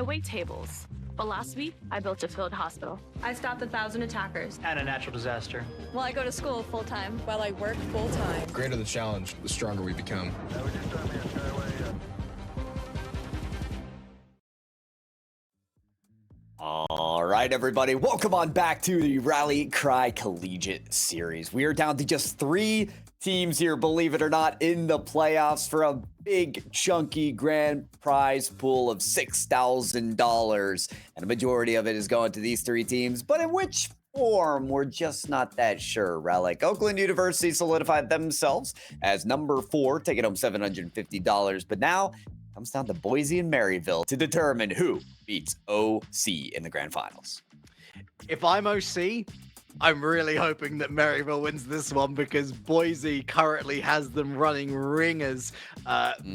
I wait tables. But last week, I built a field hospital. I stopped 1,000 attackers. And a natural disaster. Well, I go to school full-time. While I work full-time. The greater the challenge, the stronger we become. All right, everybody, welcome on back to the Rally Cry Collegiate Series. We are down to just 3 teams here, believe it or not, in the playoffs for a big, chunky grand prize pool of $6,000. And a majority of it is going to these 3 teams, but in which form, we're just not that sure. Relic Oakland University solidified themselves as number 4, taking home $750, but now comes down to Boise and Maryville to determine who beats OC in the grand finals. If I'm OC, I'm really hoping that Maryville wins this one because Boise currently has them running ringers.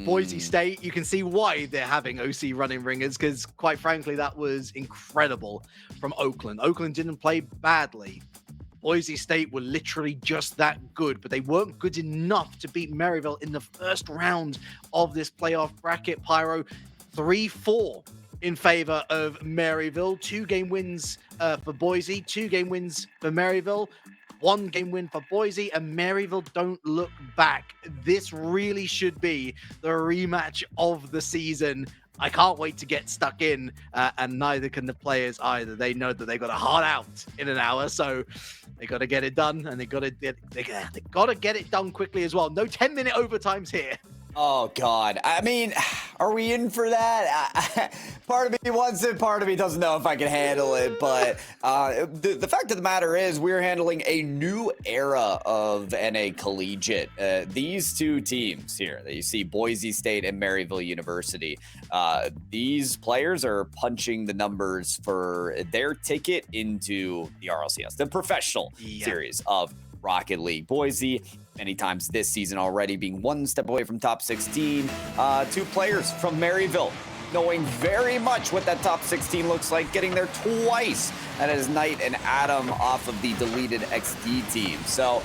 Boise State, you can see why they're having OC running ringers because, quite frankly, that was incredible from Oakland. Oakland didn't play badly. Boise State were literally just that good, but they weren't good enough to beat Maryville in the first round of this playoff bracket. Pyro 3-4 in favor of Maryville. 2-game wins for Boise, 2-game wins for Maryville, 1-game win for Boise, and Maryville don't look back. This really should be the rematch of the season. I can't wait to get stuck in, and neither can the players either. They know that they've got a hard out in an hour, so they got to get it done, and they got to get it done quickly as well. No 10-minute overtimes here. Oh, God. I mean, are we in for that? Part of me wants it, part of me doesn't know if I can handle it. But the fact of the matter is we're handling a new era of NA Collegiate. These 2 teams here that you see, Boise State and Maryville University, these players are punching the numbers for their ticket into the RLCS, the professional series of Rocket League. Boise, many times this season already, being 1 step away from top 16. 2 players from Maryville knowing very much what that top 16 looks like, getting there twice. That is Knight and Adam off of the deleted XD team. So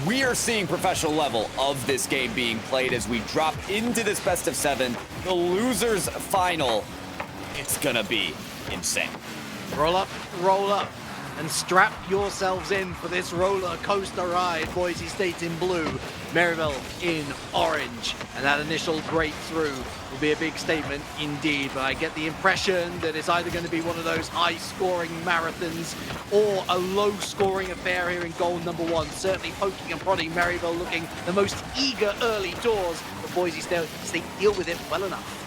we are seeing professional level of this game being played as we drop into this best of 7, the losers final. It's gonna be insane. Roll up, and strap yourselves in for this roller coaster ride. Boise State in blue, Maryville in orange. And that initial breakthrough will be a big statement indeed. But I get the impression that it's either going to be one of those high-scoring marathons or a low-scoring affair here in goal number 1. Certainly poking and prodding, Maryville looking the most eager early doors. But Boise State deal with it well enough.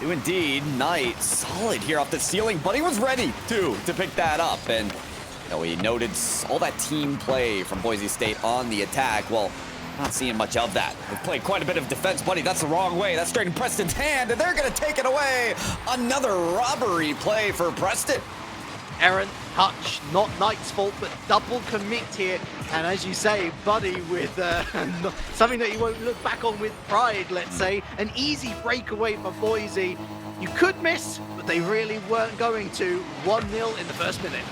Do indeed. Knight solid here off the ceiling, but he was ready to pick that up. And we noted all that team play from Boise State on the attack. Well, not seeing much of that. They played quite a bit of defense, buddy. That's the wrong way. That's straight in Preston's hand, and they're going to take it away. Another robbery play for Preston. Errant touch, not Knight's fault, but double commit here. And as you say, Buddy with something that you won't look back on with pride, let's say. An easy breakaway for Boise. You could miss, but they really weren't going to. 1-0 in the first minute.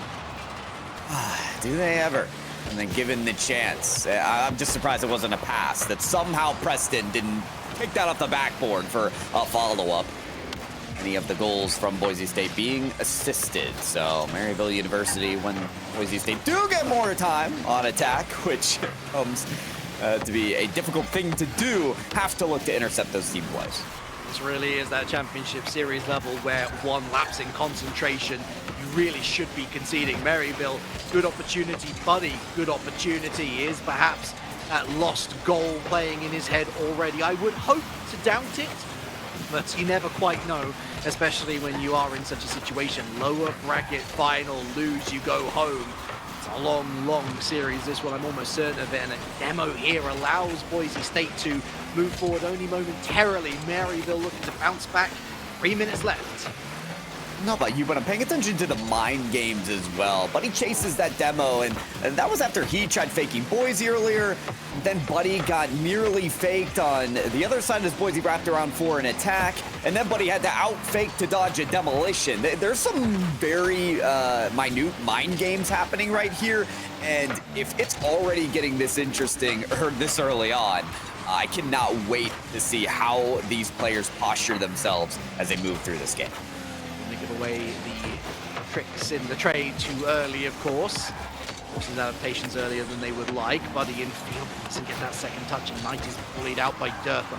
Do they ever? And then given the chance, I'm just surprised it wasn't a pass, that somehow Preston didn't pick that off the backboard for a follow-up. Any of the goals from Boise State being assisted. So Maryville University, when Boise State do get more time on attack, which comes to be a difficult thing to do, have to look to intercept those team plays. This really is that championship series level where one lapse in concentration, you really should be conceding. Maryville, good opportunity. Buddy, good opportunity. Is perhaps that lost goal playing in his head already. I would hope to doubt it, but you never quite know, especially when you are in such a situation. Lower bracket final, lose, you go home. It's a long, long series, this one, I'm almost certain of it, and a demo here allows Boise State to move forward only momentarily. Maryville looking to bounce back. 3 minutes left. don't know about you, but I'm paying attention to the mind games as well. Buddy chases that demo, and that was after he tried faking Boise earlier. Then Buddy got nearly faked on the other side as Boise wrapped around for an attack, and then Buddy had to out-fake to dodge a demolition. There's some very minute mind games happening right here, and if it's already getting this interesting or this early on, I cannot wait to see how these players posture themselves as they move through this game. They give away the tricks in the trade too early, of course. Forces out of patience earlier than they would like. Buddy in field doesn't get that second touch, and Knight is bullied out by Durtho.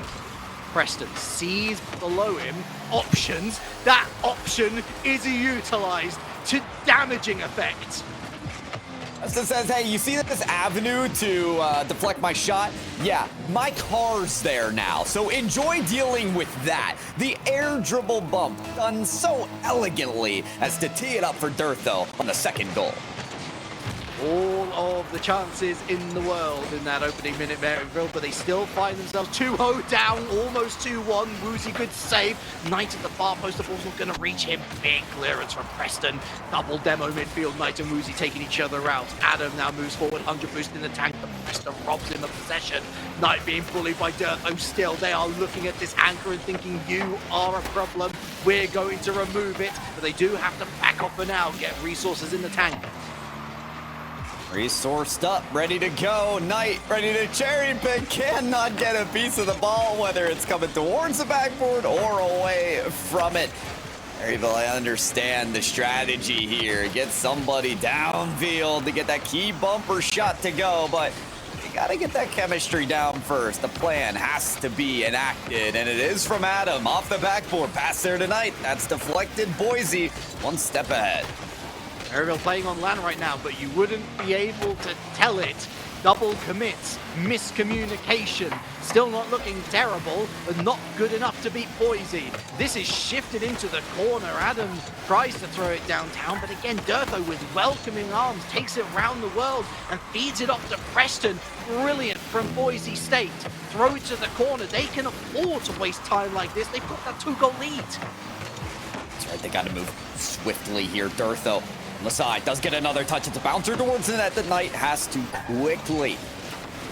Preston sees below him options. That option is utilized to damaging effect. Preston says, hey, you see this avenue to deflect my shot? Yeah, my car's there now, so enjoy dealing with that. The air dribble bump done so elegantly as to tee it up for Durtho on the second goal. All of the chances in the world in that opening minute, Maryville, but they still find themselves 2-0 down, almost 2-1. Woozy, good save. Knight at the far post, the ball's not going to reach him. Big clearance from Preston. Double demo midfield, Knight and Woozy taking each other out. Adam now moves forward, 100 boost in the tank, but Preston robs him of possession. Knight being bullied by Durtho still. They are looking at this anchor and thinking, you are a problem. We're going to remove it, but they do have to back off for now, get resources in the tank. Resourced up, ready to go. Knight ready to cherry pick. Cannot get a piece of the ball, whether it's coming towards the backboard or away from it. Maryville, I understand the strategy here. Get somebody downfield to get that key bumper shot to go, but you gotta get that chemistry down first. The plan has to be enacted, and it is from Adam off the backboard. Pass there tonight. That's deflected. Boise one step ahead. Maryville playing on land right now, but you wouldn't be able to tell it. Double commits, miscommunication, still not looking terrible, but not good enough to beat Boise. This is shifted into the corner. Adam tries to throw it downtown, but again, Durtho with welcoming arms takes it round the world and feeds it off to Preston. Brilliant from Boise State. Throw it to the corner. They can afford to waste time like this. They've got that 2-goal lead. That's right, they got to move swiftly here. Durtho on the side does get another touch. It's a bouncer towards the net that Knight has to quickly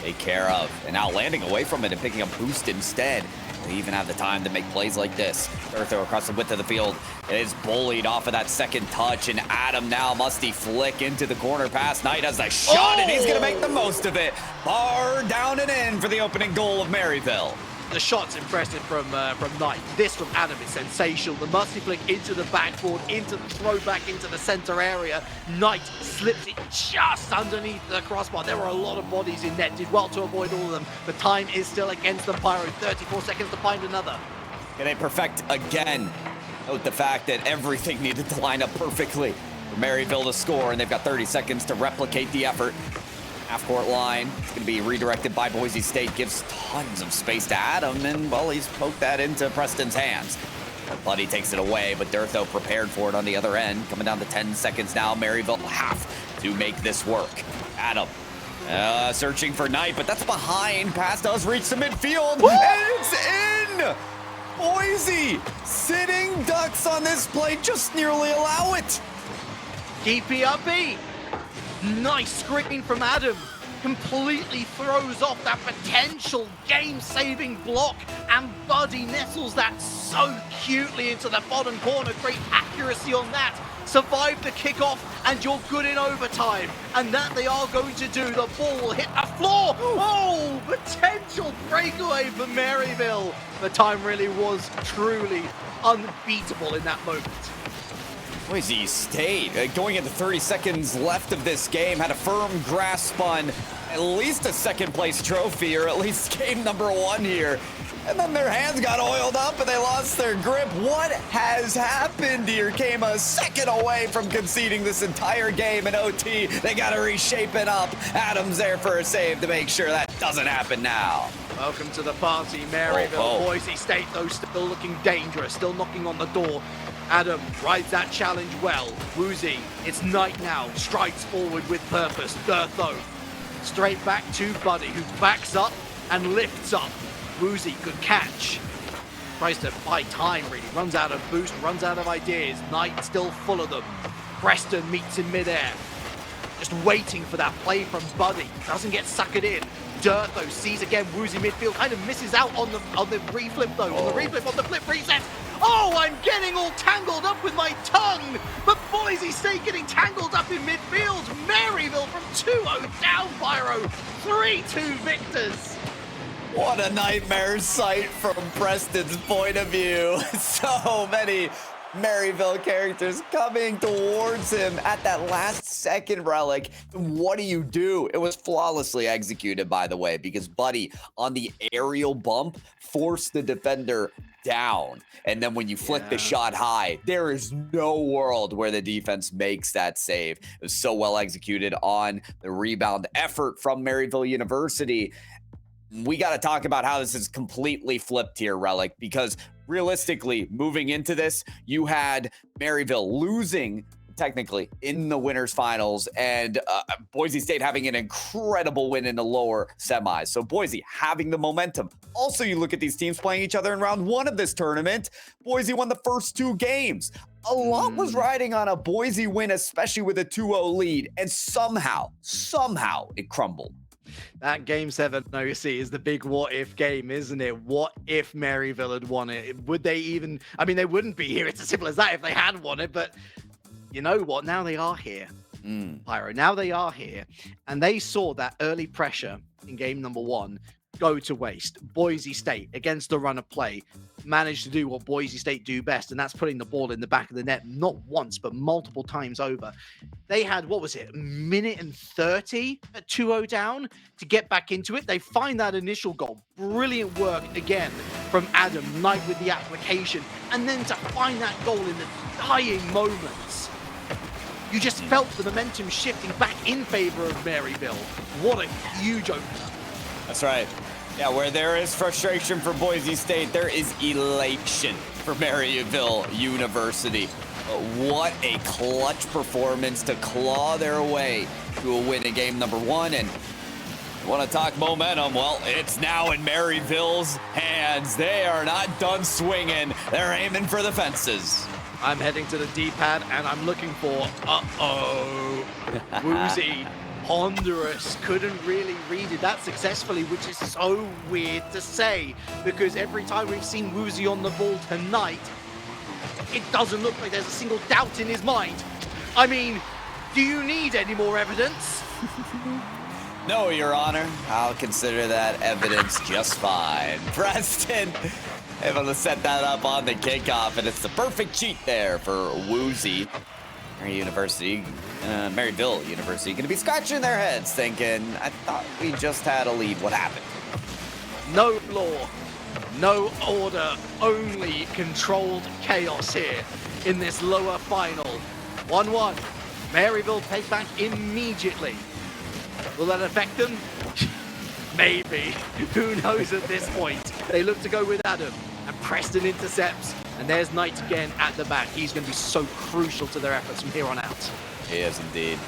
take care of. And now landing away from it and picking up boost instead. They even have the time to make plays like this. Durtho across the width of the field is bullied off of that second touch, and Adam now musty flick into the corner pass. Knight has a shot, and he's going to make the most of it. Bar down and in for the opening goal of Maryville. The shot's impressive from Knight. This from Adam is sensational. The musty flick into the backboard, into the throwback, into the center area. Knight slips it just underneath the crossbar. There were a lot of bodies in net. Did well to avoid all of them. The time is still against them. Pyro, 34 seconds to find another. Can they perfect again? Note the fact that everything needed to line up perfectly for Maryville to score, and they've got 30 seconds to replicate the effort. Half-court line. It's going to be redirected by Boise State. Gives tons of space to Adam, and, well, he's poked that into Preston's hands. Buddy takes it away, but Durtho prepared for it on the other end. Coming down to 10 seconds now. Maryville have to make this work. Adam searching for Knight, but that's behind. Pass does reach the midfield, and it's in! Boise sitting ducks on this play. Just nearly allow it. DPRB. Nice screen from Adam. Completely throws off that potential game-saving block, and Buddy nestles that so cutely into the bottom corner. Great accuracy on that. Survive the kickoff, and you're good in overtime. And that they are going to do. The ball will hit the floor. Oh, potential breakaway for Maryville. The time really was truly unbeatable in that moment. Boise State, going into 30 seconds left of this game, had a firm grasp on at least a second place trophy, or at least game number 1 here. And then their hands got oiled up and they lost their grip. What has happened here? Came a second away from conceding this entire game in OT. They got to reshape it up. Adams there for a save to make sure that doesn't happen now. Welcome to the party, Maryville. Boise State, though, still looking dangerous, still knocking on the door. Adam rides that challenge well. Woozy, it's Knight now, strides forward with purpose. Durtho, straight back to Buddy, who backs up and lifts up. Woozy, good catch. tries to buy time, really. Runs out of boost, runs out of ideas. Knight still full of them. Preston meets in midair. Just waiting for that play from Buddy. Doesn't get suckered in. Dirt, though, sees again Woozy midfield. Kind of misses out on the reflip, though. On the reflip, on the flip reset. Oh, I'm getting all tangled up with my tongue. But Boise State getting tangled up in midfield. Maryville from 2-0 down, Pyro. 3-2 victors. What a nightmare sight from Preston's point of view. So many Maryville characters coming towards him at that last second, Relic. What do? It was flawlessly executed, by the way, because Buddy on the aerial bump forced the defender down. And then when you flick the shot high, there is no world where the defense makes that save. It was so well executed on the rebound effort from Maryville University. We got to talk about how this is completely flipped here, Relic, because realistically, moving into this, you had Maryville losing technically in the winners finals and Boise State having an incredible win in the lower semis. So Boise having the momentum. Also, you look at these teams playing each other in round one of this tournament. Boise won the first 2 games. A lot was riding on a Boise win, especially with a 2-0 lead, and somehow it crumbled. That Game 7 OC is the big what-if game, isn't it? What if Maryville had won it? Would they even... I mean, they wouldn't be here. It's as simple as that if they had won it, but you know what? Now they are here, Pyro. Now they are here, and they saw that early pressure in game number 1 go to waste. Boise State, against the run of play, managed to do what Boise State do best, and that's putting the ball in the back of the net, not once, but multiple times over. They had, what was it, a minute and 30 at 2-0 down to get back into it. They find that initial goal. Brilliant work, again, from Adam Knight with the application, and then to find that goal in the dying moments. You just felt the momentum shifting back in favor of Maryville. What a huge opener. That's right. Yeah, where there is frustration for Boise State, there is elation for Maryville University. What a clutch performance to claw their way to a win in game number 1. And you want to talk momentum? Well, it's now in Maryville's hands. They are not done swinging. They're aiming for the fences. I'm heading to the D-pad, and I'm looking for, Woozy. Ponderous, couldn't really read it that successfully, which is so weird to say, because every time we've seen Woozy on the ball tonight, it doesn't look like there's a single doubt in his mind. I mean, do you need any more evidence? No, Your Honor. I'll consider that evidence just fine. Preston able to set that up on the kickoff, and it's the perfect cheat there for Woozy. Maryville University going to be scratching their heads thinking, I thought we just had a lead. What happened? No law, no order, only controlled chaos here in this lower final. 1-1. Maryville take back immediately. Will that affect them? Maybe. Who knows at this point? They look to go with Adam, and Preston intercepts. And there's Knight again at the back. He's going to be so crucial to their efforts from here on out. He is indeed.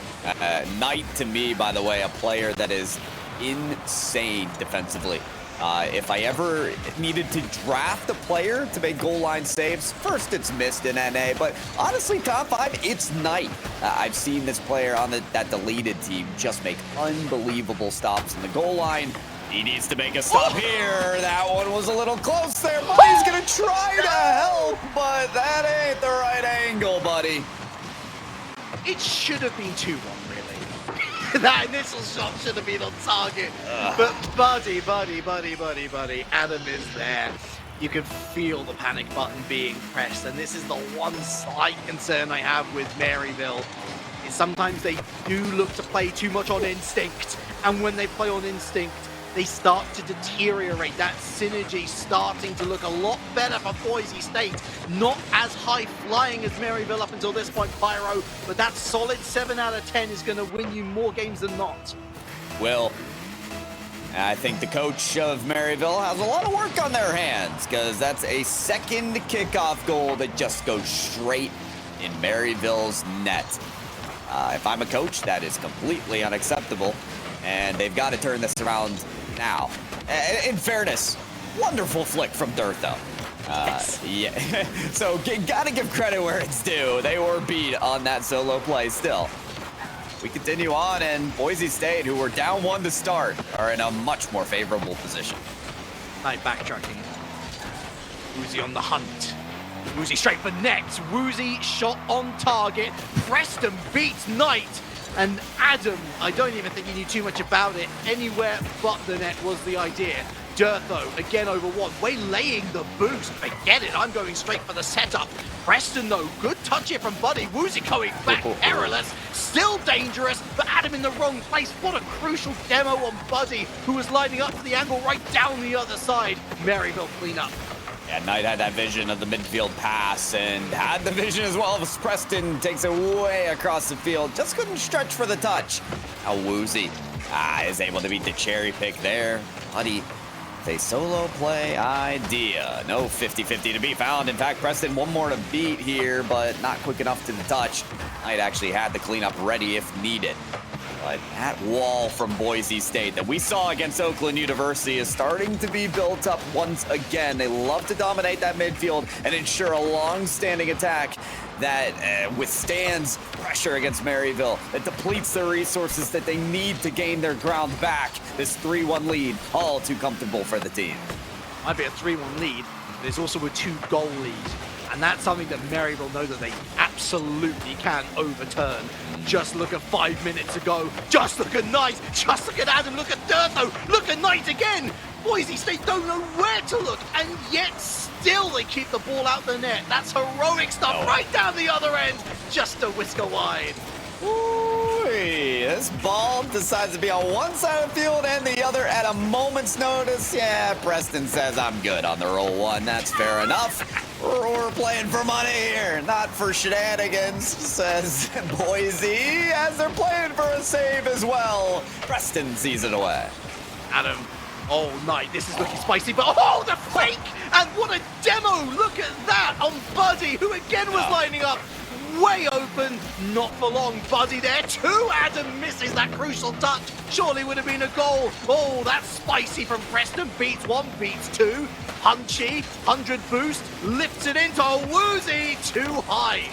Knight, to me, by the way, a player that is insane defensively. If I ever needed to draft a player to make goal line saves, first it's missed in NA, but honestly, top 5, it's Knight. I've seen this player on that deleted team just make unbelievable stops in the goal line. He needs to make a stop here. That one was a little close there. Buddy's gonna try to help, but that ain't the right angle, buddy. It should have been 2-1, really. That initial shot should have been on target. But Buddy, Adam is there. You can feel the panic button being pressed, and this is the one slight concern I have with Maryville. Is sometimes they do look to play too much on instinct, and when they play on instinct, they start to deteriorate. That synergy starting to look a lot better for Boise State. Not as high-flying as Maryville up until this point, Pyro, but that solid 7 out of 10 is going to win you more games than not. Well, I think the coach of Maryville has a lot of work on their hands, because that's a second kickoff goal that just goes straight in Maryville's net. If I'm a coach, that is completely unacceptable, and they've got to turn this around now. In fairness, wonderful flick from Dirt, though. Yeah, so gotta give credit where it's due. They were beat on that solo play still. We continue on, and Boise State, who were down 1 to start, are in a much more favorable position. Knight backtracking. Woozy on the hunt. Woozy straight for net. Woozy shot on target. Preston beats Knight. And Adam, I don't even think he knew too much about it. Anywhere but the net was the idea. Dirtho, again over 1, waylaying the boost. Forget it, I'm going straight for the setup. Preston, though, good touch here from Buddy. Woozy going back, perilous, still dangerous, but Adam in the wrong place. What a crucial demo on Buddy, who was lining up for the angle right down the other side. Maryville clean up. Yeah, Knight had that vision of the midfield pass and had the vision as well as Preston takes it way across the field. Just couldn't stretch for the touch. Now Woozy is able to beat the cherry pick there. Buddy, a solo play idea. No 50-50 to be found. In fact, Preston 1 more to beat here, but not quick enough to the touch. Knight actually had the cleanup ready if needed. But that wall from Boise State that we saw against Oakland University is starting to be built up once again. They love to dominate that midfield and ensure a long-standing attack that withstands pressure against Maryville, that depletes the resources that they need to gain their ground back. This 3-1 lead, all too comfortable for the team. Might be a 3-1 lead, but it's also a 2-goal lead. And that's something that Maryville know that they absolutely can overturn. Just look at 5 minutes ago. Just look at Knight. Just look at Adam. Look at Dirtho. Look at Knight again. Boise State don't know where to look, and yet still they keep the ball out the net. That's heroic stuff right down the other end. Just a whisker wide. Ooh, this ball decides to be on one side of the field and the other at a moment's notice. Yeah, Preston says I'm good on the roll 1. That's fair enough. We're playing for money here, not for shenanigans, says Boise, as they're playing for a save as well. Preston sees it away. Adam, oh, Knight, this is looking spicy, but oh, the fake! And what a demo! Look at that on Buddy, who again was lining up way open. Not for long, Buddy there. 2, Adam misses that crucial touch. Surely would have been a goal. Oh, that's spicy from Preston. Beats 1, beats 2. Punchy, 100 boost, lifts it into Woozy, too high.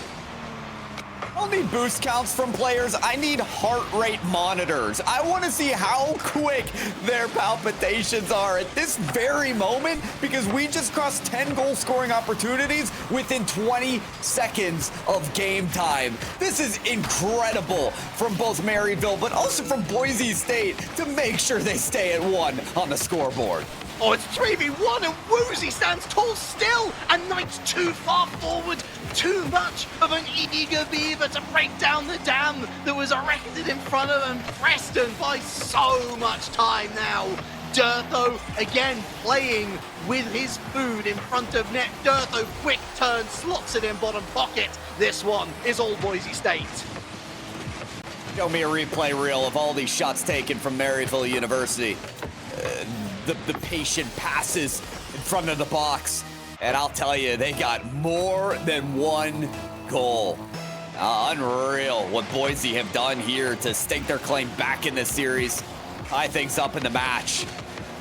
I don't need boost counts from players. I need heart rate monitors. I want to see how quick their palpitations are at this very moment, because we just crossed 10 goal scoring opportunities within 20 seconds of game time. This is incredible from both Maryville, but also from Boise State to make sure they stay at 1 on the scoreboard. Oh, it's 3v1 and Woozy stands tall still, and Knight's too far forward. Too much of an eager beaver to break down the dam that was erected in front of him. Preston by so much time now. Dirtho again playing with his food in front of net. Dirtho quick turn, slots it in bottom pocket. This one is all Boise State. Show me a replay reel of all these shots taken from Maryville University. The patient passes in front of the box, and I'll tell you, they got more than 1 goal. Unreal what Boise have done here to stake their claim back in this series. Tie things up in the match.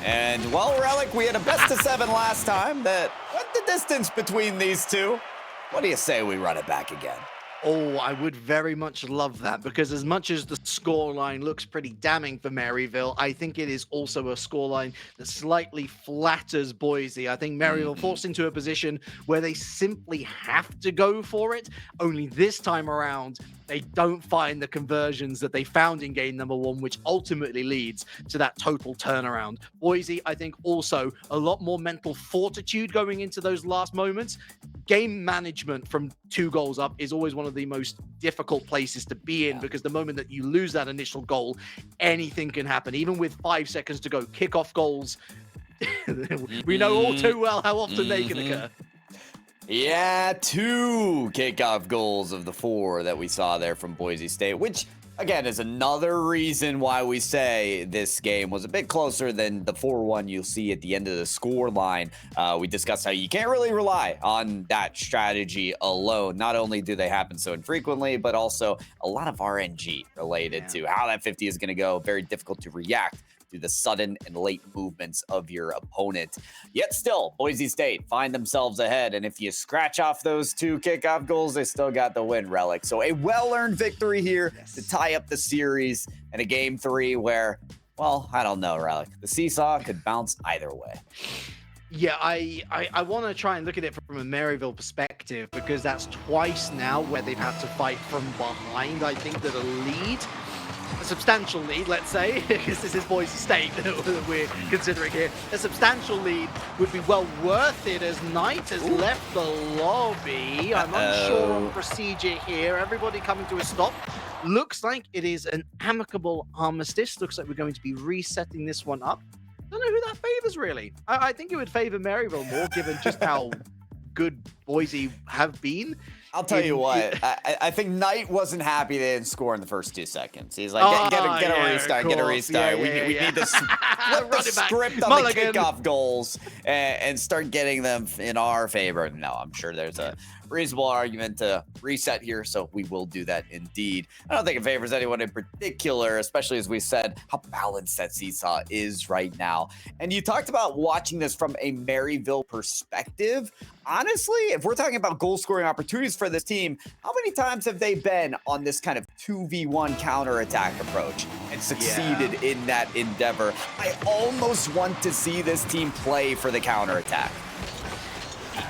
And, well, Relic, we had a best of 7 last time that went the distance between these two. What do you say we run it back again? Oh, I would very much love that, because as much as the scoreline looks pretty damning for Maryville, I think it is also a scoreline that slightly flatters Boise. I think Maryville forced into a position where they simply have to go for it. Only this time around, they don't find the conversions that they found in game number 1, which ultimately leads to that total turnaround. Boise, I think, also a lot more mental fortitude going into those last moments. Game management from 2 goals up is always one of the most difficult places to be in, because the moment that you lose that initial goal, anything can happen. Even with 5 seconds to go, kickoff goals, we know all too well how often they can occur. Yeah, 2 kickoff goals of the 4 that we saw there from Boise State, which, again, is another reason why we say this game was a bit closer than the 4-1 you'll see at the end of the score line. We discussed how you can't really rely on that strategy alone. Not only do they happen so infrequently, but also a lot of RNG related to how that 50 is going to go. Very difficult to react to the sudden and late movements of your opponent. Yet still, Boise State find themselves ahead, and if you scratch off those 2 kickoff goals, they still got the win, Relic. So a well-earned victory here to tie up the series in a game 3 where, well, I don't know, Relic. The seesaw could bounce either way. Yeah, I want to try and look at it from a Maryville perspective, because that's twice now where they've had to fight from behind. I think that a substantial lead, let's say, because this is Boise State that we're considering here, a substantial lead would be well worth it, as Knight has left the lobby. I'm unsure on procedure here. Everybody coming to a stop. Looks like it is an amicable armistice. Looks like we're going to be resetting this one up. Don't know who that favors, really. I think it would favor Maryville more, given just how good Boise have been. I'll tell you what, I think Knight wasn't happy they didn't score in the first 2 seconds. He's like, get a restart. We need to flip the script on the kickoff goals and start getting them in our favor. No, I'm sure there's a reasonable argument to reset here, so we will do that indeed. I don't think it favors anyone in particular, especially as we said, how balanced that seesaw is right now. And you talked about watching this from a Maryville perspective. Honestly, if we're talking about goal scoring opportunities for this team, how many times have they been on this kind of 2v1 counterattack approach and succeeded in that endeavor? I almost want to see this team play for the counterattack.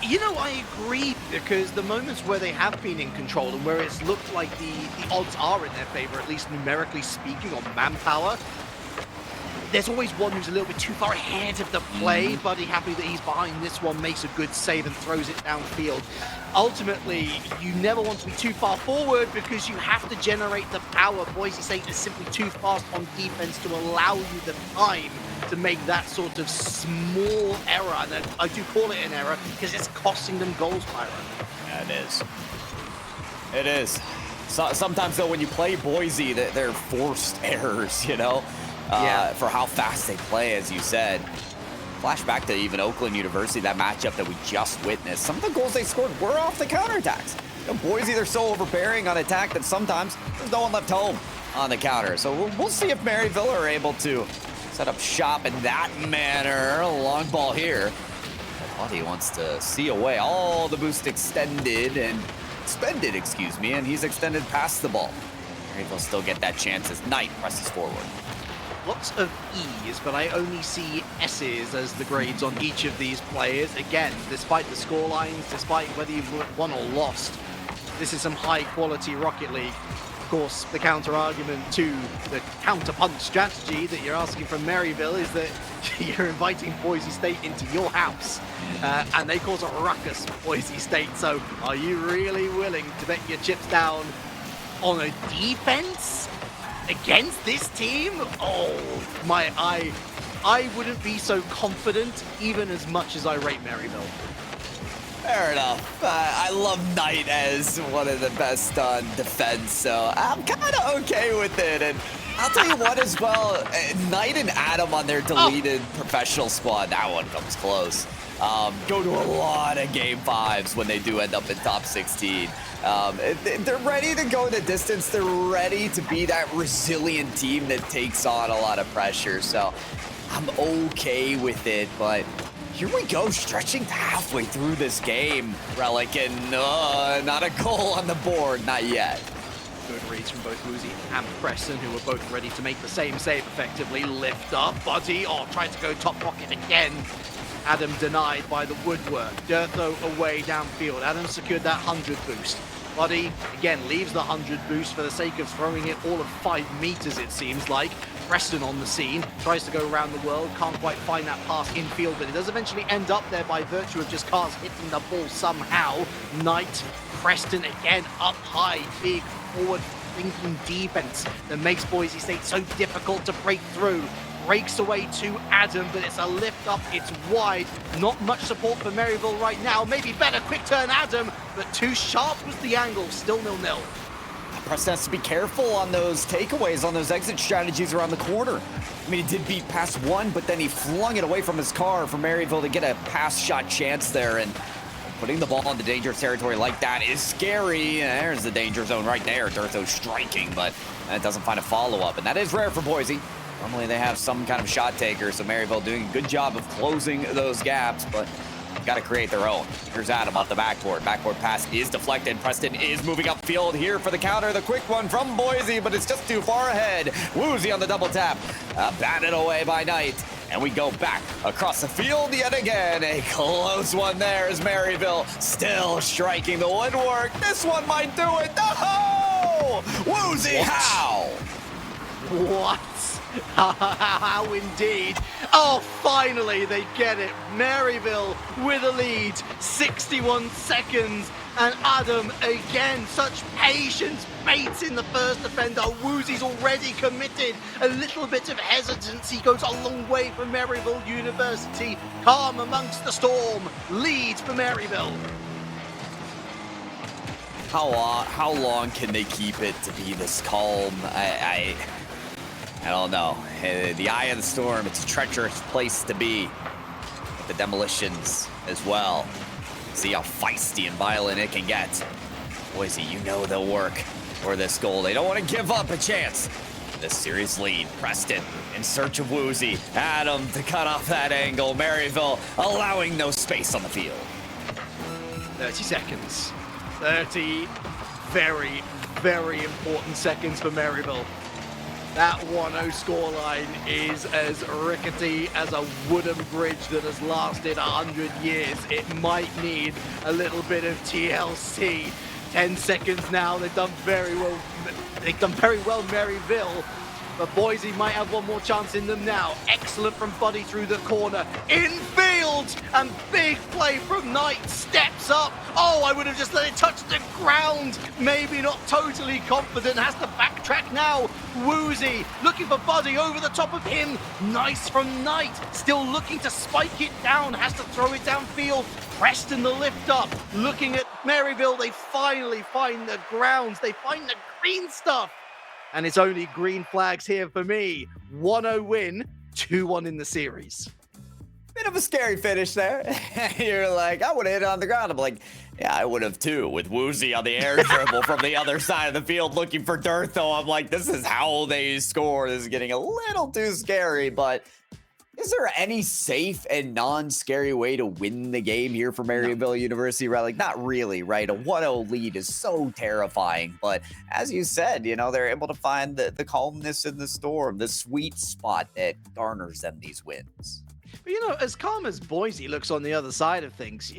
You know, I agree, because the moments where they have been in control and where it's looked like the odds are in their favor, at least numerically speaking, on manpower, there's always one who's a little bit too far ahead of the play. Buddy, happy that he's behind this one, makes a good save and throws it downfield. Ultimately, you never want to be too far forward, because you have to generate the power. Boise State is simply too fast on defense to allow you the time to make that sort of small error. And I do call it an error because it's costing them goals, Pyro. Yeah, it is. It is. So, sometimes, though, when you play Boise, they're forced errors, you know, for how fast they play, as you said. Flashback to even Oakland University, that matchup that we just witnessed. Some of the goals they scored were off the counterattacks. You know, Boise, they're so overbearing on attack that sometimes there's no one left home on the counter. So we'll see if Maryville are able to set up shop in that manner. Long ball here. Buddy wants to see away. All the boost extended and expended, excuse me, and he's extended past the ball. Maryville still get that chance as Knight presses forward. Lots of E's, but I only see S's as the grades on each of these players. Again, despite the score lines, despite whether you've won or lost, this is some high-quality Rocket League. Of course, the counter-argument to the counter-punch strategy that you're asking from Maryville is that you're inviting Boise State into your house, and they cause a ruckus for Boise State. So are you really willing to bet your chips down on a defense against this team? Oh, my, I wouldn't be so confident, even as much as I rate Maryville. Fair enough. I love Knight as one of the best on defense, so I'm kind of okay with it. And I'll tell you what as well, Knight and Adam on their deleted professional squad, that one comes close. Go to a lot of game 5s when they do end up in top 16. They're ready to go the distance. They're ready to be that resilient team that takes on a lot of pressure. So I'm okay with it, but here we go, stretching halfway through this game, Relic, and not a goal on the board, not yet. Good reads from both Woozy and Preston, who were both ready to make the same save effectively. Lift up, Buddy, tries to go top pocket again. Adam denied by the woodwork. Dirtho away downfield. Adam secured that 100 boost. Buddy, again, leaves the 100 boost for the sake of throwing it all of 5 meters, it seems like. Preston on the scene, tries to go around the world, can't quite find that pass infield, but it does eventually end up there by virtue of just cars hitting the ball somehow. Knight, Preston again up high, big forward-thinking defense that makes Boise State so difficult to break through. Breaks away to Adam, but it's a lift up, it's wide. Not much support for Maryville right now. Maybe better quick turn Adam, but too sharp was the angle, still 0-0. Preston has to be careful on those takeaways, on those exit strategies around the corner. I mean, he did beat past one, but then he flung it away from his car for Maryville to get a pass shot chance there, and putting the ball in the dangerous territory like that is scary. There's the danger zone right there. Dirtho striking, but it doesn't find a follow-up, and that is rare for Boise. Normally they have some kind of shot taker, so Maryville doing a good job of closing those gaps, but got to create their own. Here's Adam off the backboard. Backboard pass is deflected. Preston is moving upfield here for the counter. The quick one from Boise, but it's just too far ahead. Woozy on the double tap. Batted away by Knight. And we go back across the field yet again. A close one there as Maryville still striking the woodwork. This one might do it. No! Woozy, how? What? How indeed. Oh, finally they get it. Maryville with a lead, 61 seconds. And Adam, again, such patience, baits in the first defender. Woozy's already committed. A little bit of hesitancy goes a long way for Maryville University. Calm amongst the storm. Lead for Maryville. How long can they keep it to be this calm? I don't know. The eye of the storm, it's a treacherous place to be. With the demolitions as well. See how feisty and violent it can get. Boise, you know they'll work for this goal. They don't want to give up a chance. This series lead. Preston in search of Woozy. Adam to cut off that angle. Maryville allowing no space on the field. 30 seconds. 30 very, very important seconds for Maryville. That 1-0 scoreline is as rickety as a wooden bridge that has lasted 100 years. It might need a little bit of TLC. 10 seconds now. They've done very well. Maryville. But Boise might have one more chance in them now. Excellent from Buddy through the corner. Infield! And big play from Knight. Steps up. Oh, I would have just let it touch the ground. Maybe not totally confident. Has to backtrack now. Woozy looking for Buddy over the top of him. Nice from Knight. Still looking to spike it down. Has to throw it downfield. Preston the lift up. Looking at Maryville. They finally find the grounds. They find the green stuff. And it's only green flags here for me. 1-0 win, 2-1 in the series. Bit of a scary finish there. You're like, I would have hit it on the ground. I'm like, yeah, I would have too, with Woozy on the air dribble from the other side of the field looking for dirt, though. I'm like, this is how they score. This is getting a little too scary, but is there any safe and non-scary way to win the game here for Maryville University? Right? Like, not really, right? A 1-0 lead is so terrifying. But as you said, you know, they're able to find the calmness in the storm, the sweet spot that garners them these wins. But, you know, as calm as Boise looks on the other side of things,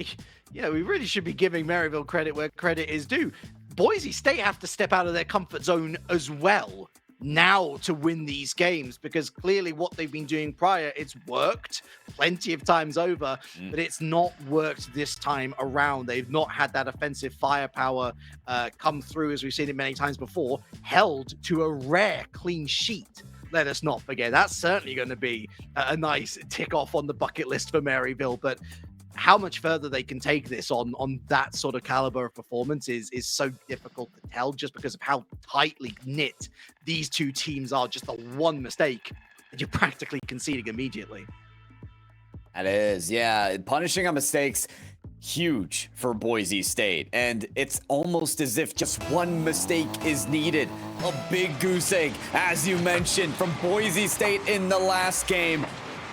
you know, we really should be giving Maryville credit where credit is due. Boise State have to step out of their comfort zone as well now to win these games, because clearly what they've been doing prior, it's worked plenty of times over, but it's not worked this time around. They've not had that offensive firepower come through, as we've seen it many times before, held to a rare clean sheet. Let us not forget, that's certainly going to be a nice tick off on the bucket list for Maryville, but how much further they can take this on that sort of caliber of performance is so difficult to tell, just because of how tightly knit these two teams are. Just the one mistake and you're practically conceding immediately. That is, yeah. Punishing on mistakes, huge for Boise State. And it's almost as if just one mistake is needed. A big goose egg, as you mentioned, from Boise State in the last game.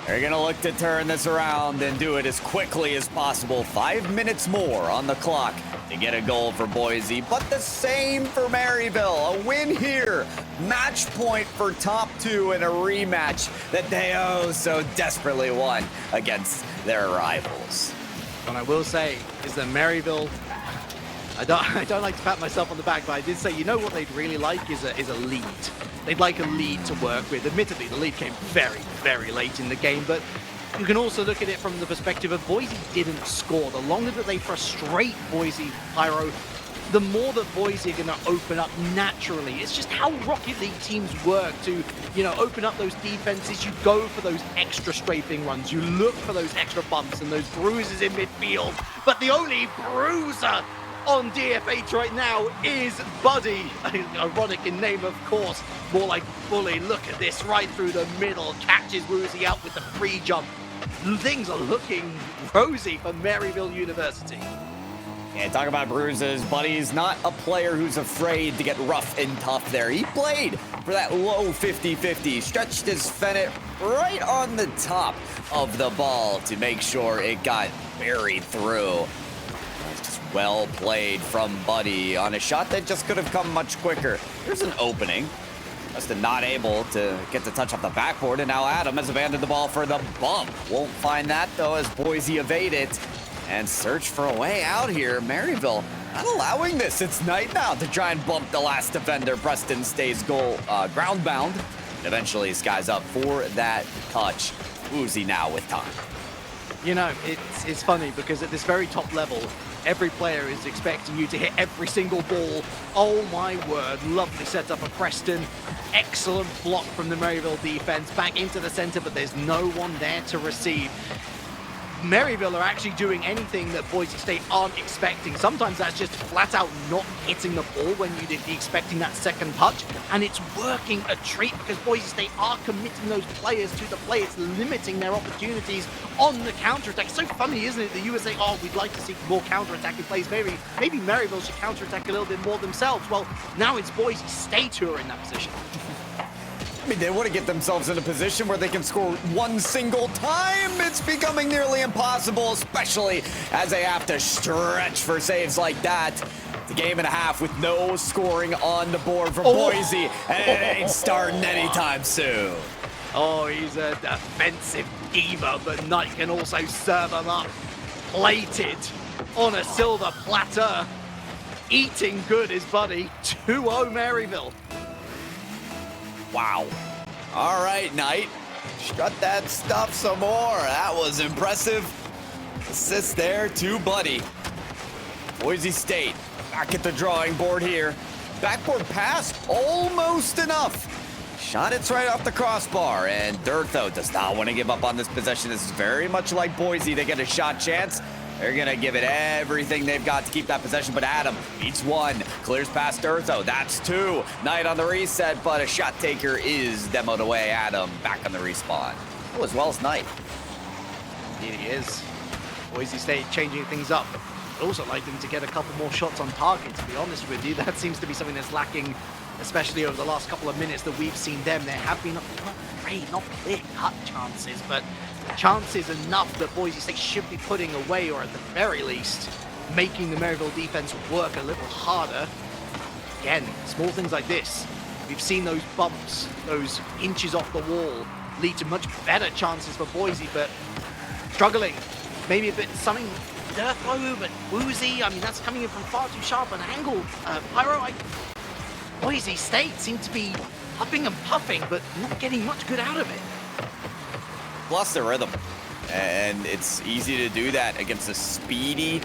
They're going to look to turn this around and do it as quickly as possible. 5 minutes more on the clock to get a goal for Boise, but the same for Maryville. A win here, match point for top two in a rematch that they so desperately want against their rivals. What I will say is that Maryville, I don't like to pat myself on the back, but I did say, you know what they'd really like is a lead. They'd like a lead to work with. Admittedly, the lead came very, very late in the game, but you can also look at it from the perspective of Boise didn't score. The longer that they frustrate Boise Pyro, the more that Boise are going to open up naturally. It's just how Rocket League teams work to, you know, open up those defenses. You go for those extra strafing runs. You look for those extra bumps and those bruises in midfield. But the only bruiser on DFH right now is Buddy. Ironic in name, of course. More like Bully. Look at this, right through the middle. Catches Woozy out with the free jump. Things are looking rosy for Maryville University. Yeah, talk about bruises. Buddy's not a player who's afraid to get rough and tough there. He played for that low 50-50, stretched his Fennec right on the top of the ball to make sure it got buried through. It's just well played from Buddy on a shot that just could have come much quicker. There's an opening. Justin not able to get the touch off the backboard, and now Adam has abandoned the ball for the bump. Won't find that, though, as Boise evade it and search for a way out here. Maryville not allowing this. It's Knight now to try and bump the last defender. Preston stays ground bound. Eventually, Sky's up for that touch. Woozy now with time. You know, it's funny because at this very top level, every player is expecting you to hit every single ball. Oh my word, lovely setup of Preston. Excellent block from the Maryville defense, back into the center, but there's no one there to receive. Maryville are actually doing anything that Boise State aren't expecting. Sometimes that's just flat out not hitting the ball when you'd be expecting that second touch, and it's working a treat because Boise State are committing those players to the play. It's limiting their opportunities on the counter-attack. It's so funny, isn't it? The USA, oh, we'd like to see more counter-attacking plays. Maybe Maryville should counter-attack a little bit more themselves. Well, now it's Boise State who are in that position. I mean, they want to get themselves in a position where they can score one single time. It's becoming nearly impossible, especially as they have to stretch for saves like that. It's a game and a half with no scoring on the board for Boise, and it ain't starting anytime soon. Oh, he's a defensive diva, but Knight can also serve him up. Plated on a silver platter. Eating good is Buddy. 2-0 Maryville. Wow. All right, Knight. Strut that stuff some more. That was impressive. Assist there to Buddy. Boise State back at the drawing board here. Backboard pass, almost enough. Shot it's right off the crossbar, and Durtho does not want to give up on this possession. This is very much like Boise. They get a shot chance. They're going to give it everything they've got to keep that possession, but Adam beats one, clears past Durtho. That's two. Knight on the reset, but a shot taker is demoed away. Adam back on the respawn. Oh, as well as Knight. Indeed he is. Boise State changing things up. I'd also like them to get a couple more shots on target, to be honest with you. That seems to be something that's lacking, especially over the last couple of minutes that we've seen them. There have been not clear-cut chances, but chances enough that Boise State should be putting away, or at the very least, making the Maryville defense work a little harder. Again, small things like this. We've seen those bumps, those inches off the wall, lead to much better chances for Boise, but struggling. Maybe a bit something Durtho, but Woozy. I mean, that's coming in from far too sharp an angle. Pyro, Boise State seem to be huffing and puffing, but not getting much good out of it. Lost their rhythm, and it's easy to do that against a speedy,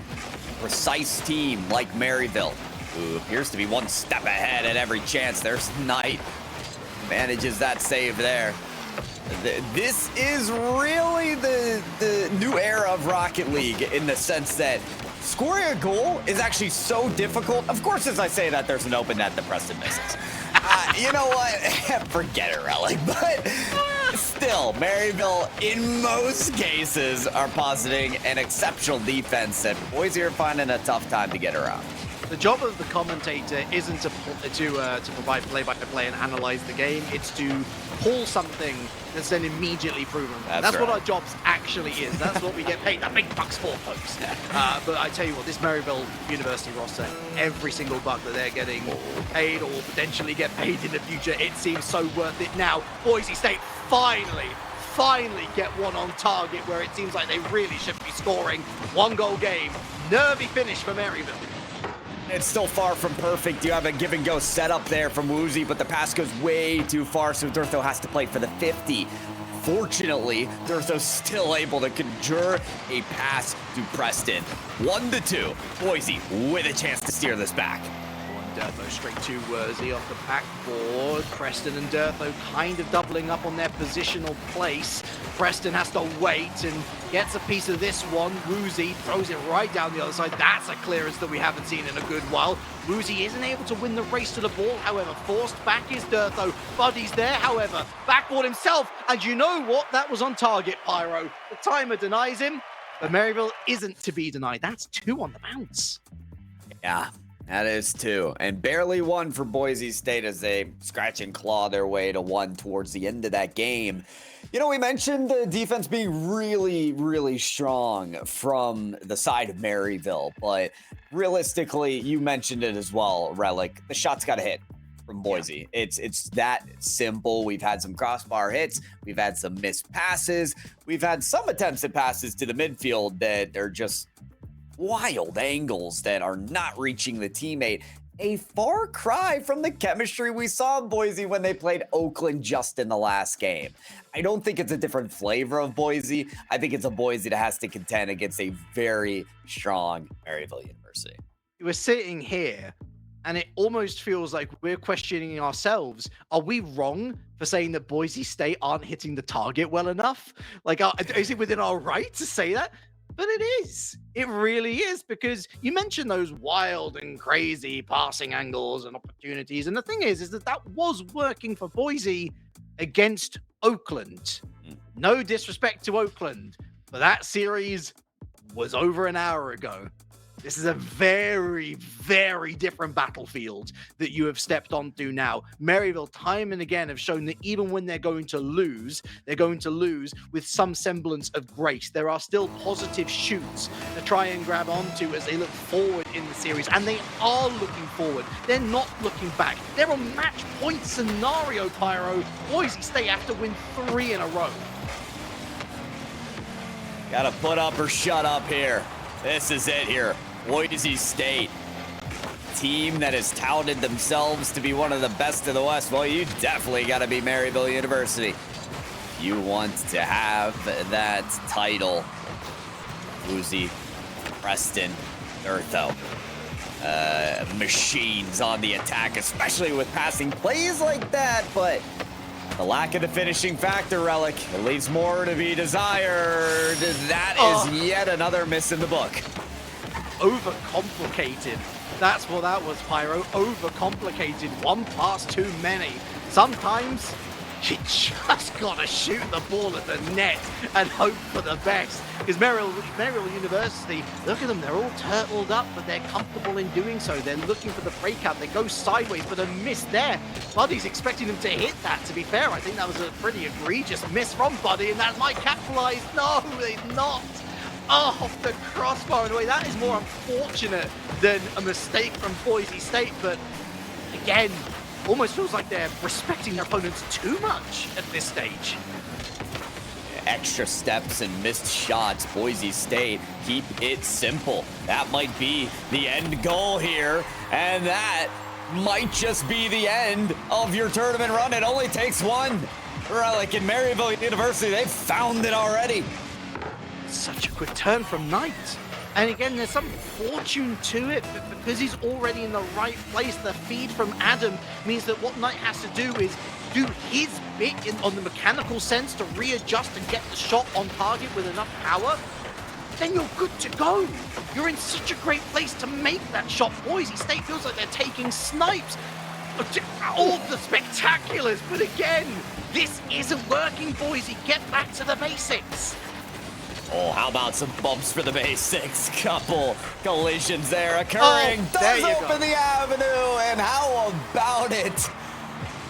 precise team like Maryville, who appears to be one step ahead at every chance. There's Knight, manages that save there. This is really the new era of Rocket League, in the sense that scoring a goal is actually so difficult. Of course, as I say that, there's an open net that Preston misses. You know what? Forget it, Relic. But still, Maryville, in most cases, are positing an exceptional defense that Boise are finding a tough time to get around. The job of the commentator isn't to provide play-by-play and analyze the game. It's to pull something that's then immediately proven. That's right. What our jobs actually is. That's what we get paid the big bucks for, folks. But I tell you what, this Maryville University roster, every single buck that they're getting paid or potentially get paid in the future, it seems so worth it now. Boise State finally get one on target where it seems like they really should be scoring. 1-goal game. Nervy finish for Maryville. It's still far from perfect. You have a give-and-go setup there from Woozy, but the pass goes way too far, so Durtho has to play for the 50. Fortunately, Durtho's still able to conjure a pass to Preston. 1-2. Boise with a chance to steer this back. Durtho straight to Woozy off the backboard. Preston and Durtho kind of doubling up on their positional place. Preston has to wait and gets a piece of this one. Woozy throws it right down the other side. That's a clearance that we haven't seen in a good while. Woozy isn't able to win the race to the ball. However, forced back is Durtho. Buddy's there, however. Backboard himself. And you know what? That was on target, Pyro. The timer denies him. But Maryville isn't to be denied. That's 2 on the bounce. Yeah, that is 2. And barely 1 for Boise State as they scratch and claw their way to 1 towards the end of that game. You know, we mentioned the defense being really, really strong from the side of Maryville, but realistically, you mentioned it as well, Relic. The shot's got to hit from Boise. Yeah. It's that simple. We've had some crossbar hits. We've had some missed passes. We've had some attempts at passes to the midfield that are just wild angles that are not reaching the teammate. A far cry from the chemistry we saw in Boise when they played Oakland just in the last game. I don't think it's a different flavor of Boise. I think it's a Boise that has to contend against a very strong Maryville University. We're sitting here, and it almost feels like we're questioning ourselves. Are we wrong for saying that Boise State aren't hitting the target well enough? Like, is it within our right to say that? But it is. It really is, because you mentioned those wild and crazy passing angles and opportunities. And the thing is that was working for Boise against Oakland. No disrespect to Oakland, but that series was over an hour ago. This is a very, very different battlefield that you have stepped onto now. Maryville, time and again, have shown that even when they're going to lose with some semblance of grace. There are still positive shoots to try and grab onto as they look forward in the series, and they are looking forward. They're not looking back. They're a match point scenario, Pyro. Boise State have to win 3 in a row. Gotta put up or shut up here. This is it here. Boise State, team that has touted themselves to be one of the best of the West. Well, you definitely got to be Maryville University if you want to have that title. Uzi, Preston, Urtho, machines on the attack, especially with passing plays like that, but the lack of the finishing factor, Relic, it leaves more to be desired. That is yet another miss in the book. Overcomplicated. That's what that was, Pyro. Overcomplicated. One pass too many. Sometimes you just gotta shoot the ball at the net and hope for the best. Because Maryville University, look at them, they're all turtled up, but they're comfortable in doing so. They're looking for the breakout. They go sideways, but a miss there. Buddy's expecting them to hit that. To be fair, I think that was a pretty egregious miss from Buddy, and that might capitalize. No, it's not. Oh, off the crossbar in a way. That is more unfortunate than a mistake from Boise State, but again, almost feels like they're respecting their opponents too much at this stage. Extra steps and missed shots. Boise State, keep it simple. That might be the end goal here, and that might just be the end of your tournament run. It only takes 1. Relic in Maryville University, they've found it already. Such a quick turn from Knight. And again, there's some fortune to it, but because he's already in the right place, the feed from Adam means that what Knight has to do is do his bit on the mechanical sense to readjust and get the shot on target with enough power. Then you're good to go. You're in such a great place to make that shot. Boise State feels like they're taking snipes. All the spectaculars, but again, this isn't working, Boise. Get back to the basics. Oh, how about some bumps for the basics? Couple collisions there occurring. Does open the avenue, and how about it?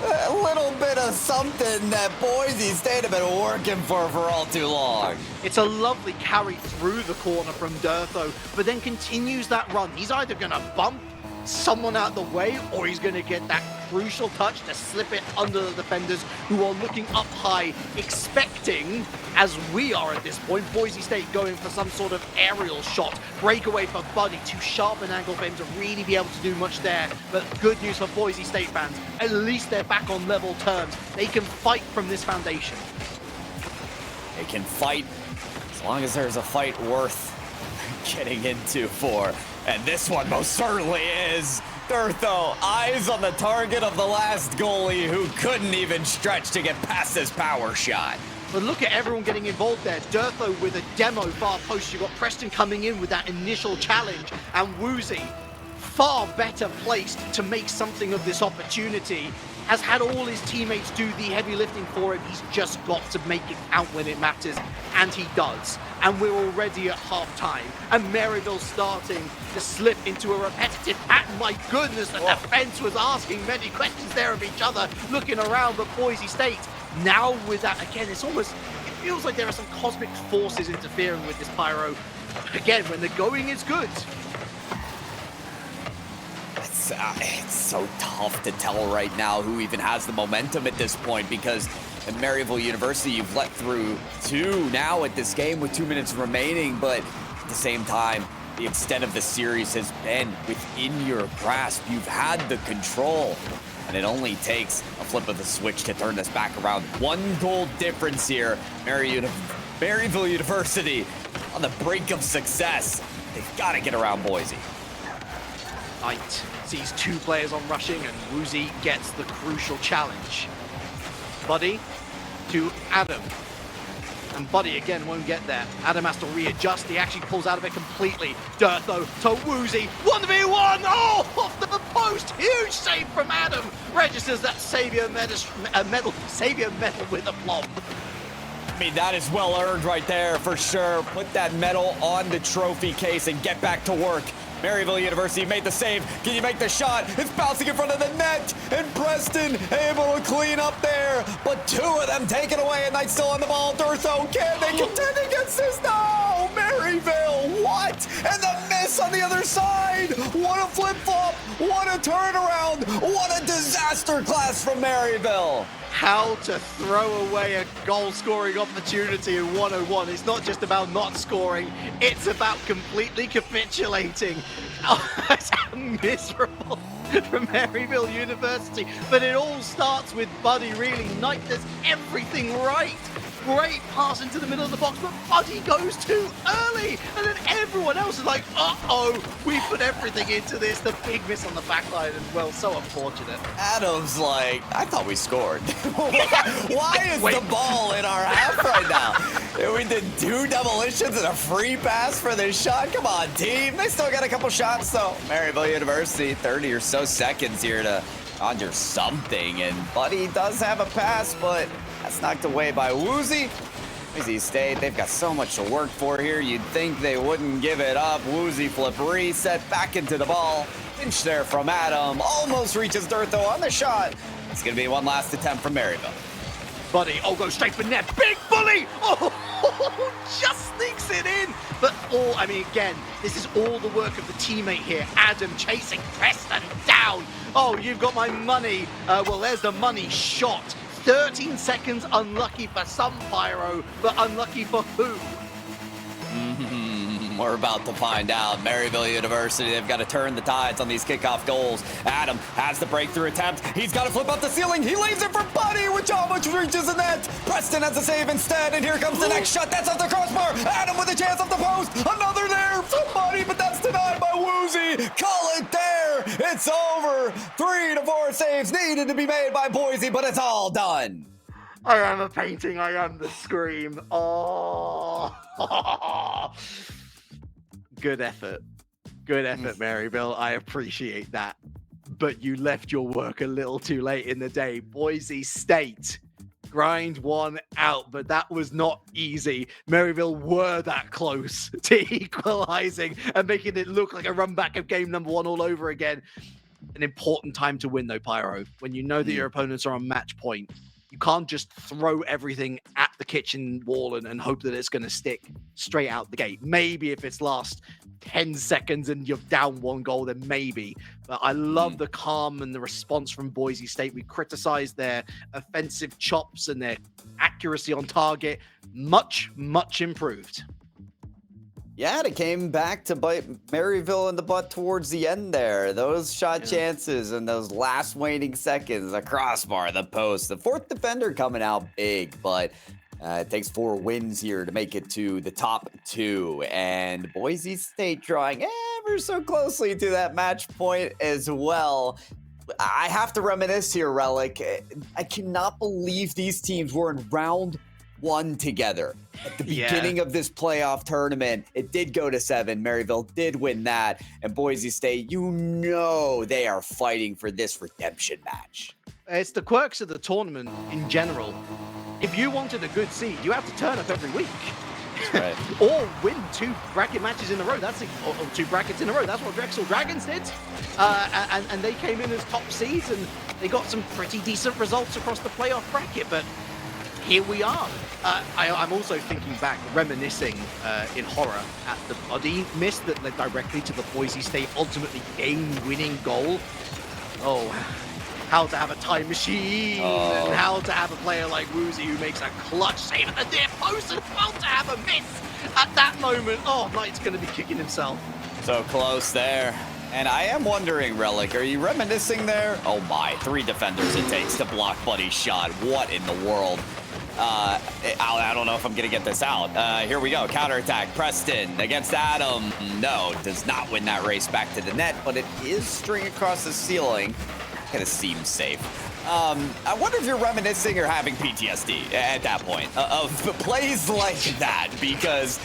A little bit of something that Boise State have been working for all too long. It's a lovely carry through the corner from Durtho, but then continues that run. He's either going to bump someone out the way, or he's going to get that crucial touch to slip it under the defenders who are looking up high, expecting, as we are at this point, Boise State going for some sort of aerial shot. Breakaway for Buddy, too sharp an angle for him to really be able to do much there. But good news for Boise State fans, at least they're back on level terms. They can fight from this foundation. They can fight as long as there's a fight worth getting into for. And this one most certainly is. Durtho, eyes on the target of the last goalie who couldn't even stretch to get past his power shot. But look at everyone getting involved there. Durtho with a demo far post. You've got Preston coming in with that initial challenge. And Woozy, far better placed to make something of this opportunity. has had all his teammates do the heavy lifting for him. He's just got to make it count when it matters, and he does. And we're already at halftime, and Maryville's starting to slip into a repetitive pattern. My goodness, the defense was asking many questions there of each other, looking around, but Boise State, now with that, again, it feels like there are some cosmic forces interfering with this Pyro. Again, when the going is good. It's so tough to tell right now who even has the momentum at this point, because at Maryville University, you've let through 2 now at this game with 2 minutes remaining, but at the same time, the extent of the series has been within your grasp. You've had the control, and it only takes a flip of the switch to turn this back around. 1 goal difference here. Maryville University on the brink of success. They've got to get around Boise. Knight sees 2 players on rushing, and Woozy gets the crucial challenge. Buddy to Adam. And Buddy again won't get there. Adam has to readjust. He actually pulls out of it completely. Dirtho to Woozy. 1v1! Oh, off the post! Huge save from Adam. Registers that Savior medal with aplomb. I mean, that is well earned right there for sure. Put that medal on the trophy case and get back to work. Maryville University made the save. Can you make the shot? It's bouncing in front of the net. And Preston able to clean up there. But 2 of them taken away, and Knight's still on the ball. Durtho, can they contend against this? No! Maryville, what? And the miss on the other side. What a flip-flop. What a turnaround. What a disaster class from Maryville. How to throw away a goal-scoring opportunity in 101. It's not just about not scoring, it's about completely capitulating. Oh, it's miserable from Maryville University. But it all starts with Buddy, really. Knight does everything right. Great pass into the middle of the box, but Buddy goes too early. And then everyone else is like, uh-oh, we put everything into this. The big miss on the back line as well. So unfortunate. Adam's like, I thought we scored. Why is the ball in our half right now? We did 2 demolitions and a free pass for this shot. Come on, team. They still got a couple shots, though. Maryville University, 30 or so seconds here to conjure something. And Buddy does have a pass, but that's knocked away by Woozy. Boise State, they've got so much to work for here. You'd think they wouldn't give it up. Woozy flip reset back into the ball. Pinch there from Adam. Almost reaches Durtho on the shot. It's going to be one last attempt from Maryville. Buddy, goes straight for net. Big bully! Oh, just sneaks it in. But again, this is all the work of the teammate here. Adam chasing Preston down. Oh, you've got my money. Well, there's the money shot. 13 seconds unlucky for some Pyro, but unlucky for who? We're about to find out. Maryville University, they've got to turn the tides on these kickoff goals. Adam has the breakthrough attempt. He's got to flip up the ceiling. He leaves it for Buddy, which almost reaches the net. Preston has the save instead, and here comes the next shot. That's off the crossbar. Adam with a chance off the post. Another there from Buddy, but that's denied by Woozy. Call it there. It's over. 3 to 4 saves needed to be made by Boise, but it's all done. I am a painting. I am the scream. Oh. Good effort. Good effort, Maryville. I appreciate that. But you left your work a little too late in the day. Boise State grind 1 out, but that was not easy. Maryville were that close to equalizing and making it look like a run back of game number 1 all over again. An important time to win, though, Pyro. When you know that your opponents are on match point, you can't just throw everything at the kitchen wall and hope that it's going to stick straight out the gate. Maybe if it's last 10 seconds and you're down 1 goal, then maybe. But I love the calm and the response from Boise State. We criticized their offensive chops and their accuracy on target. Much, much improved. Yeah, it came back to bite Maryville in the butt towards the end there. Those shot chances and those last waning seconds, the crossbar, the post, the 4th defender coming out big, but it takes 4 wins here to make it to the top 2. And Boise State drawing ever so closely to that match point as well. I have to reminisce here, Relic. I cannot believe these teams were in round 1 together at the beginning of this playoff tournament. It did go to 7. Maryville did win that, and Boise State, they are fighting for this redemption match. It's the quirks of the tournament in general. If you wanted a good seed, you have to turn up every week. Right. Or win 2 bracket matches in a row. Or 2 brackets in a row. That's what Drexel Dragons did. And they came in as top seeds, and they got some pretty decent results across the playoff bracket. But here we are. I'm also thinking back, reminiscing in horror at the body miss that led directly to the Boise State ultimately game-winning goal. Oh, how to have a time machine, and how to have a player like Woozy who makes a clutch save at the near post, and how to have a miss at that moment. Oh, Knight's going to be kicking himself. So close there. And I am wondering, Relic, are you reminiscing there? Oh my, 3 defenders it takes to block Buddy's shot. What in the world? I don't know if I'm going to get this out. Here we go. Counterattack. Preston against Adam. No, does not win that race back to the net, but it is string across the ceiling. Kind of seems safe. I wonder if you're reminiscing or having PTSD at that point of plays like that, because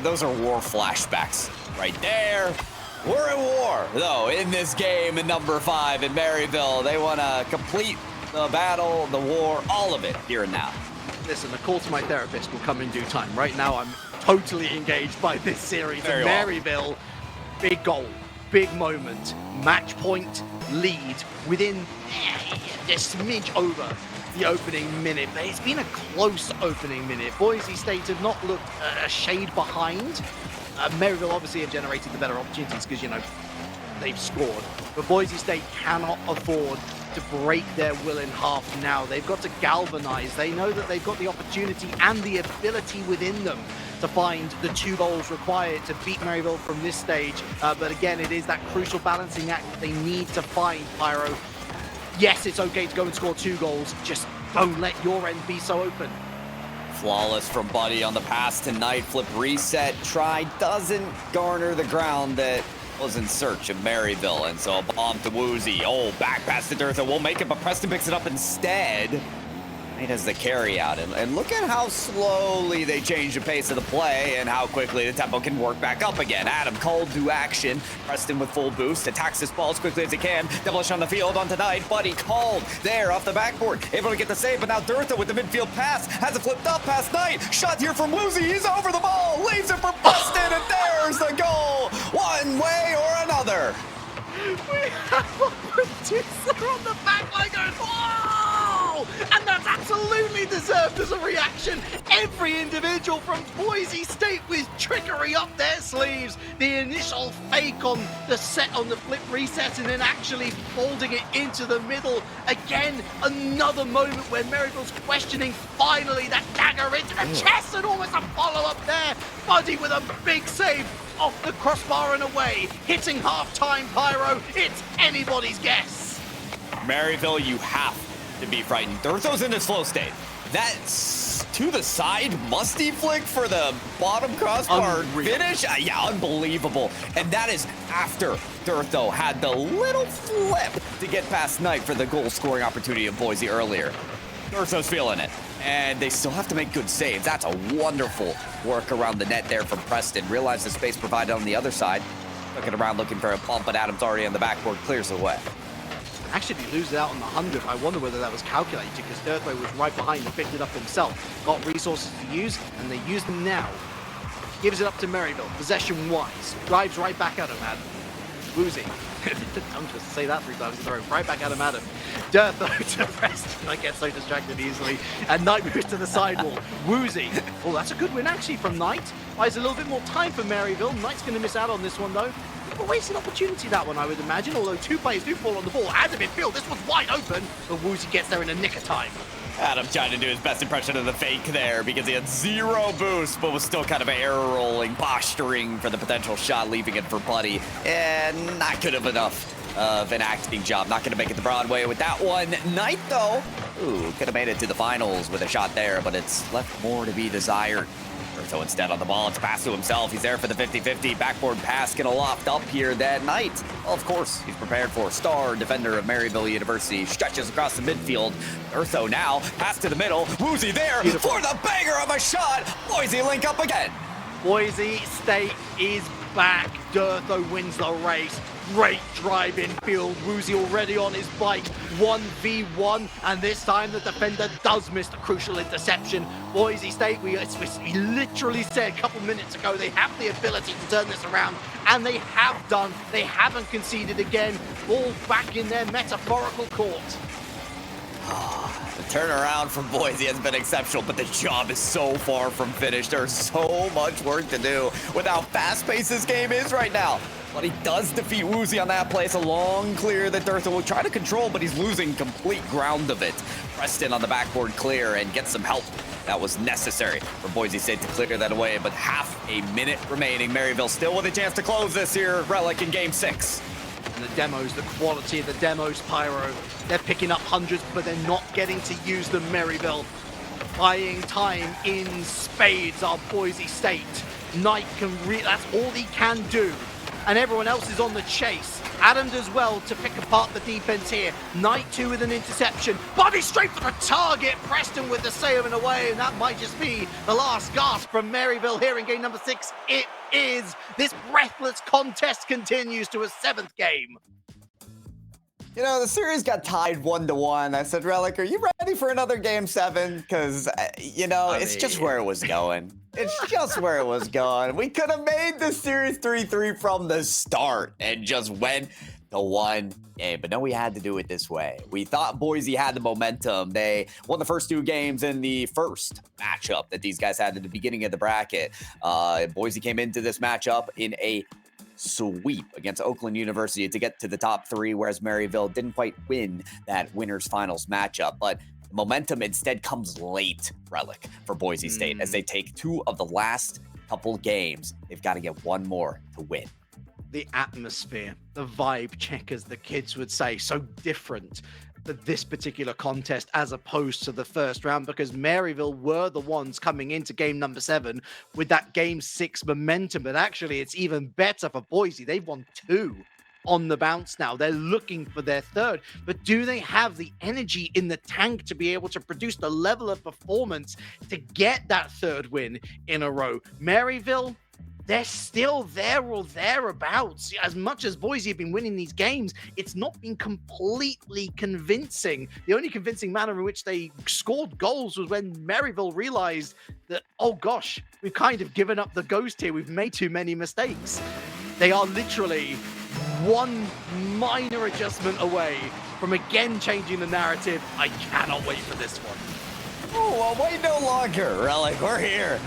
those are war flashbacks right there. We're at war, though, in this game in number 5 in Maryville. They want to complete the battle, the war, all of it here and now. Listen, a call to my therapist will come in due time. Right now, I'm totally engaged by this series. Very and well. Maryville, big goal, big moment, match point, lead within a smidge over the opening minute. But it's been a close opening minute. Boise State have not looked a shade behind. Maryville obviously have generated the better opportunities because, you know, they've scored. But Boise State cannot afford to break their will in half now. They've got to galvanize. They know that they've got the opportunity and the ability within them to find the 2 goals required to beat Maryville from this stage. But again, it is that crucial balancing act that they need to find, Pyro. Yes, it's okay to go and score 2 goals. Just don't let your end be so open. Flawless from Buddy on the pass tonight. Flip reset. Try doesn't garner the ground that was in search of Maryville. And so a bomb to Woozy. Oh, back pass to Durtha. We'll make it, but Preston picks it up instead. He does the carry out. And look at how slowly they change the pace of the play and how quickly the tempo can work back up again. Adam called to action. Preston with full boost. Attacks this ball as quickly as he can. Devilish on the field on tonight. Buddy called there off the backboard. Able to get the save, but now Durtha with the midfield pass. Has it flipped up past Knight. Shot here from Woozy. He's over the ball. Leaves it for Preston, and there's the goal. One way or another. We have a producer on the back line going, whoa! And that's absolutely deserved as a reaction. Every individual from Boise State with trickery up their sleeves. The initial fake on the set on the flip reset and then actually folding it into the middle. Again, another moment where Maryville's questioning finally that dagger into the chest and almost a follow-up there. Buddy with a big save off the crossbar and away. Hitting half-time, Pyro. It's anybody's guess. Maryville, you have to be frightened. Durtha's in a slow state. That's to the side musty flick for the bottom crossbar finish. Yeah, unbelievable. And that is after Durtha had the little flip to get past Knight for the goal scoring opportunity of Boise earlier. Durtha's feeling it. And they still have to make good saves. That's a wonderful work around the net there from Preston. Realized the space provided on the other side. Looking around looking for a pump, but Adams already on the backboard, clears the way. Actually loses out on the 100. I wonder whether that was calculated because Durtha was right behind and picked it up himself. Got resources to use, and they use them now. Gives it up to Maryville, possession-wise. Drives right back at him, Adam. Woozy. I'm just say that 3 times in a row. Right back at him, Adam. Durtha to Preston. I get so distracted easily. And Knight moves to the sidewall. Woozy. Oh, that's a good win actually from Knight. Buys a little bit more time for Maryville. Knight's going to miss out on this one though. A wasted opportunity that one, I would imagine. Although 2 players do fall on the ball. Adam in field. This one's wide open. But Woozy gets there in a nick of time. Adam trying to do his best impression of the fake there because he had 0 boost, but was still kind of arrow rolling, posturing for the potential shot, leaving it for Buddy. And not good of enough of an acting job. Not going to make it to Broadway with that one. Knight, though, could have made it to the finals with a shot there, but it's left more to be desired. So instead on the ball, it's passed to himself. He's there for the 50-50. Backboard pass gonna loft up here that night. Well, of course, he's prepared for star defender of Maryville University. Stretches across the midfield. Urtho now, pass to the middle. Woozy there for the banger of a shot. Boise link up again. Boise State is back. Durtho wins the race. Great drive in field. Woozy already on his bike. 1v1, and this time the defender does miss the crucial interception. Boise State, we literally said a couple minutes ago, they have the ability to turn this around, and they have done. They haven't conceded again. Ball back in their metaphorical court. The turnaround from Boise has been exceptional, but the job is so far from finished. There's so much work to do with how fast-paced this game is right now. But he does defeat Woozy on that play. It's a long clear that Durtho will try to control, but he's losing complete ground of it. Preston on the backboard clear and gets some help. That was necessary for Boise State to clear that away, but half a minute remaining. Maryville still with a chance to close this here, Relic in game 6. And the demos, the quality of the demos, Pyro, they're picking up hundreds, but they're not getting to use them. Maryville buying time in spades are Boise State. Knight that's all he can do. And everyone else is on the chase. Adam does well to pick apart the defense here. Knight 2 with an interception. Body straight for the target. Preston with the save and away. And that might just be the last gasp from Maryville here in game number 6. It is. This breathless contest continues to a 7th game. You know, the series got tied 1-1. I said, Relic, are you ready for another game 7? Because, it's just where it was going. It's just where it was going. We could have made the series 3-3 from the start and just went to 1 game. But no, we had to do it this way. We thought Boise had the momentum. They won the first 2 games in the first matchup that these guys had at the beginning of the bracket. Boise came into this matchup in a sweep against Oakland University to get to the top 3, whereas Maryville didn't quite win that winners finals matchup. But momentum instead comes late, Relic, for Boise State as they take 2 of the last couple games. They've got to get 1 more to win. The atmosphere, the vibe check, as the kids would say, so different for this particular contest as opposed to the first round, because Maryville were the ones coming into game number 7 with that game 6 momentum. But actually, it's even better for Boise. They've won 2 on the bounce now. They're looking for their 3rd, but do they have the energy in the tank to be able to produce the level of performance to get that 3rd win in a row? Maryville, they're still there or thereabouts. As much as Boise have been winning these games, it's not been completely convincing. The only convincing manner in which they scored goals was when Maryville realized that, oh gosh, we've kind of given up the ghost here. We've made too many mistakes. They are literally one minor adjustment away from again changing the narrative. I cannot wait for this one. Oh, well, wait no longer, Relic. We're here.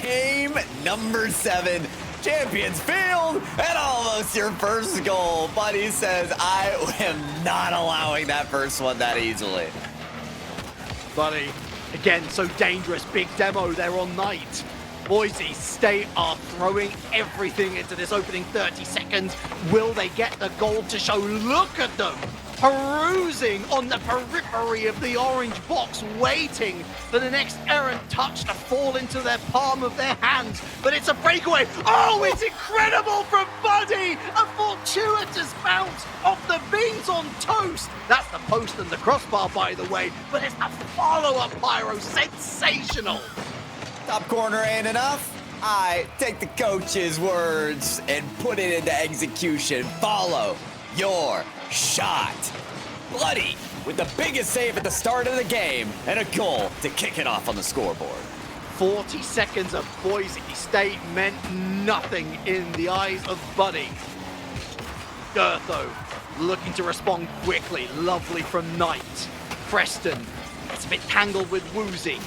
Game number 7. Champions Field, and almost your first goal. Buddy says, I am not allowing that first one that easily. Buddy, again, so dangerous. Big demo there on Knight. Boise State are throwing everything into this opening 30 seconds. Will they get the goal to show? Look at them, perusing on the periphery of the orange box, waiting for the next errant touch to fall into their palm of their hands. But it's a breakaway. Oh, it's incredible from Buddy. A fortuitous bounce off the beans on toast. That's the post and the crossbar, by the way. But it's a follow-up, Pyro. Sensational. Top corner ain't enough. I take the coach's words and put it into execution. Follow your shot. Bloody with the biggest save at the start of the game and a goal to kick it off on the scoreboard. 40 seconds of Boise State meant nothing in the eyes of Buddy. Durtho looking to respond quickly. Lovely from Knight. Preston gets a bit tangled with Woozy.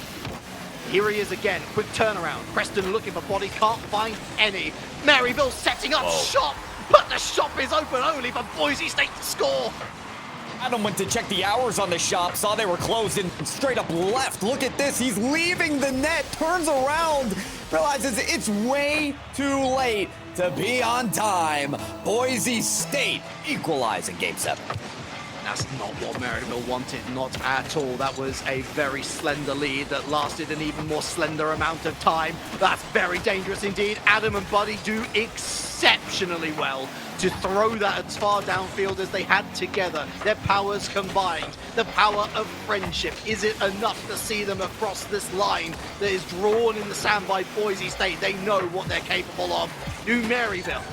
Here he is again, quick turnaround. Preston looking for body, can't find any. Maryville setting up shop, but the shop is open only for Boise State to score. Adam went to check the hours on the shop, saw they were closed and straight up left. Look at this, he's leaving the net, turns around, realizes it's way too late to be on time. Boise State equalize in game 7. That's not what Maryville wanted, not at all. That was a very slender lead that lasted an even more slender amount of time. That's very dangerous indeed. Adam and Buddy do exceptionally well to throw that as far downfield as they had together. Their powers combined, the power of friendship. Is it enough to see them across this line that is drawn in the sand by Boise State? They know what they're capable of. Do Maryville.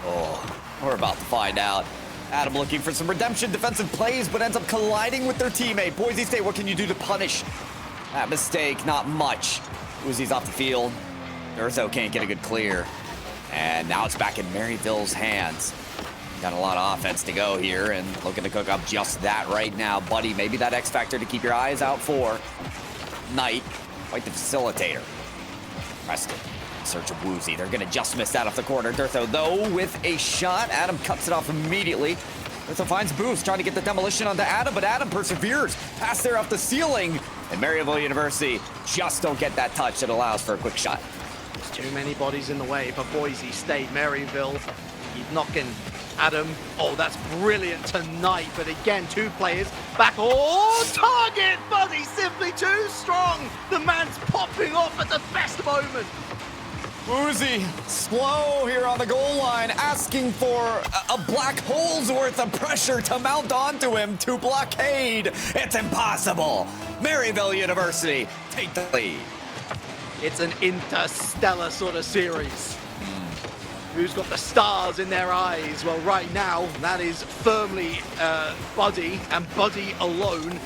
Oh, we're about to find out. Adam looking for some redemption defensive plays, but ends up colliding with their teammate. Boise State, what can you do to punish that mistake? Not much. Uzi's off the field. Durtho can't get a good clear. And now it's back in Maryville's hands. Got a lot of offense to go here, and looking to cook up just that right now. Buddy, maybe that X factor to keep your eyes out for. Knight, quite the facilitator. Preston. Search of Woozy. They're going to just miss that off the corner. Durtho, though, with a shot. Adam cuts it off immediately. Durtho finds Boost, trying to get the demolition onto Adam, but Adam perseveres. Pass there off the ceiling. And Maryville University just don't get that touch that allows for a quick shot. There's too many bodies in the way for Boise State. Maryville, he's knocking Adam. Oh, that's brilliant tonight. But again, two players back. Oh, target! Buddy simply too strong. The man's popping off at the best moment. Woozy, slow here on the goal line, asking for a black hole's worth of pressure to mount onto him to blockade. It's impossible. Maryville University take the lead. It's an interstellar sort of series. Who's got the stars in their eyes? Well, right now, that is firmly Buddy, and Buddy alone,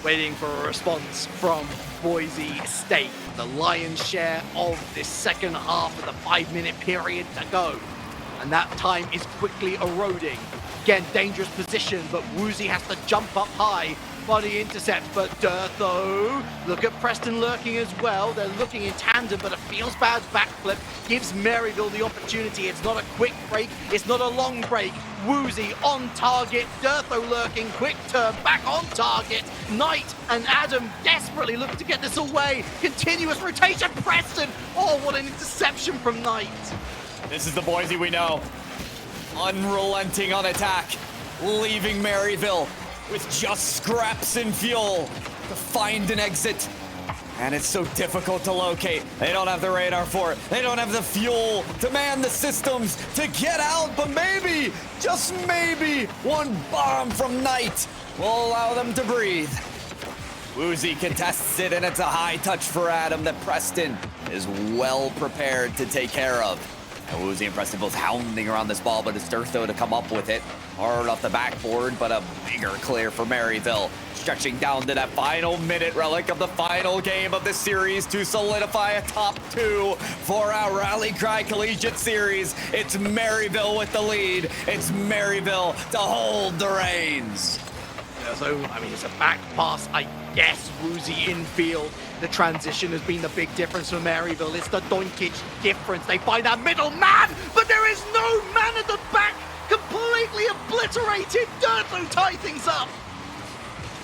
waiting for a response from Boise State. The lion's share of this second half of the 5-minute period to go. And that time is quickly eroding. Again, dangerous position, but Woozy has to jump up high. Buddy intercepts, but Durtho. Look at Preston lurking as well. They're looking in tandem, but a feels bad backflip gives Maryville the opportunity. It's not a quick break. It's not a long break. Woozy on target. Durtho lurking. Quick turn back on target. Knight and Adam desperately looking to get this away. Continuous rotation. Preston. Oh, what an interception from Knight. This is the Boise we know. Unrelenting on attack. Leaving Maryville with just scraps and fuel to find an exit. And it's so difficult to locate. They don't have the radar for it. They don't have the fuel to man the systems to get out. But maybe, just maybe, one bomb from Knight will allow them to breathe. Woozy contests it, and it's a high touch for Adam that Preston is well prepared to take care of. And Woozy and Preston both hounding around this ball, but it's Durtho to come up with it. Hard off the backboard, but a bigger clear for Maryville. Stretching down to that final minute relic of the final game of the series to solidify a top 2 for our Rally Cry Collegiate Series. It's Maryville with the lead. It's Maryville to hold the reins. Yeah, so, I mean, it's a back pass, I guess. Woozy infield. The transition has been the big difference for Maryville. It's the Doncic difference. They find that middle man, but there is no man at the back. Completely obliterated. Durtho tie things up.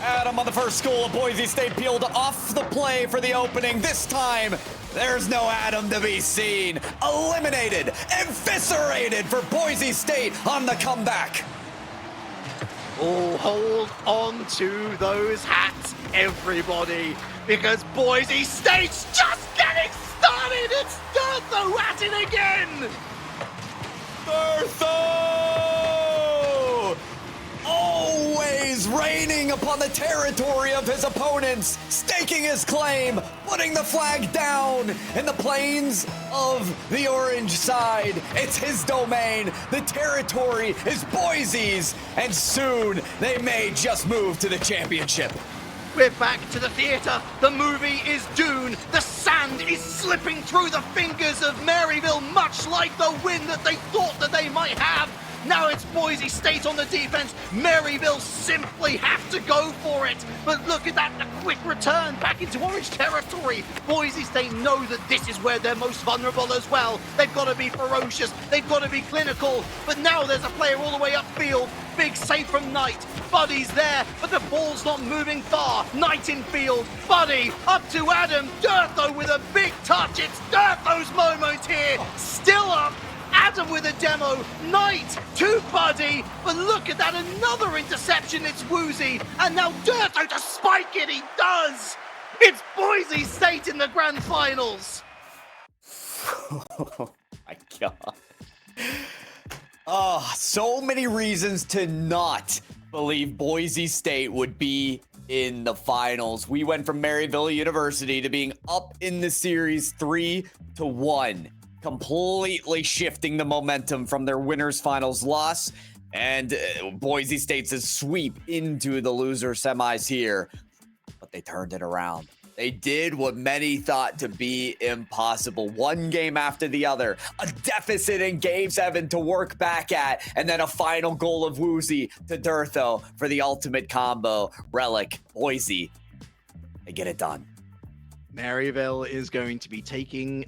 Adam on the first goal of Boise State peeled off the play for the opening. This time, there's no Adam to be seen. Eliminated, eviscerated for Boise State on the comeback. Oh, hold on to those hats, everybody, because Boise State's just getting started. It's Durtho at it again. Durtho! Always reigning upon the territory of his opponents, staking his claim, putting the flag down in the plains of the orange side. It's his domain. The territory is Boise's, and soon they may just move to the championship. We're back to the theater. The movie is Dune. The sand is slipping through the fingers of Maryville, much like the win that they thought that they might have. Now it's Boise State on the defense. Maryville simply have to go for it. But look at that, the quick return back into orange territory. Boise State know that this is where they're most vulnerable as well. They've got to be ferocious. They've got to be clinical. But now there's a player all the way upfield. Big save from Knight. Buddy's there, but the ball's not moving far. Knight in field. Buddy up to Adam. Durtho with a big touch. It's Durtho's moment here. Still up. Adam Adam with a demo. Knight to Buddy. But look at that, another interception. It's Woozy. And now Durto to spike it. He does. It's Boise State in the grand finals. Oh my God. Oh, so many reasons to not believe Boise State would be in the finals. We went from Maryville University to being up in the series 3-1, completely shifting the momentum from their winners finals loss and Boise State's sweep into the loser semis here. But they turned it around. They did what many thought to be impossible. One game after the other, a deficit in Game 7 to work back at, and then a final goal of Woozy to Durtho for the ultimate combo. Relic, Boise, they get it done. Maryville is going to be taking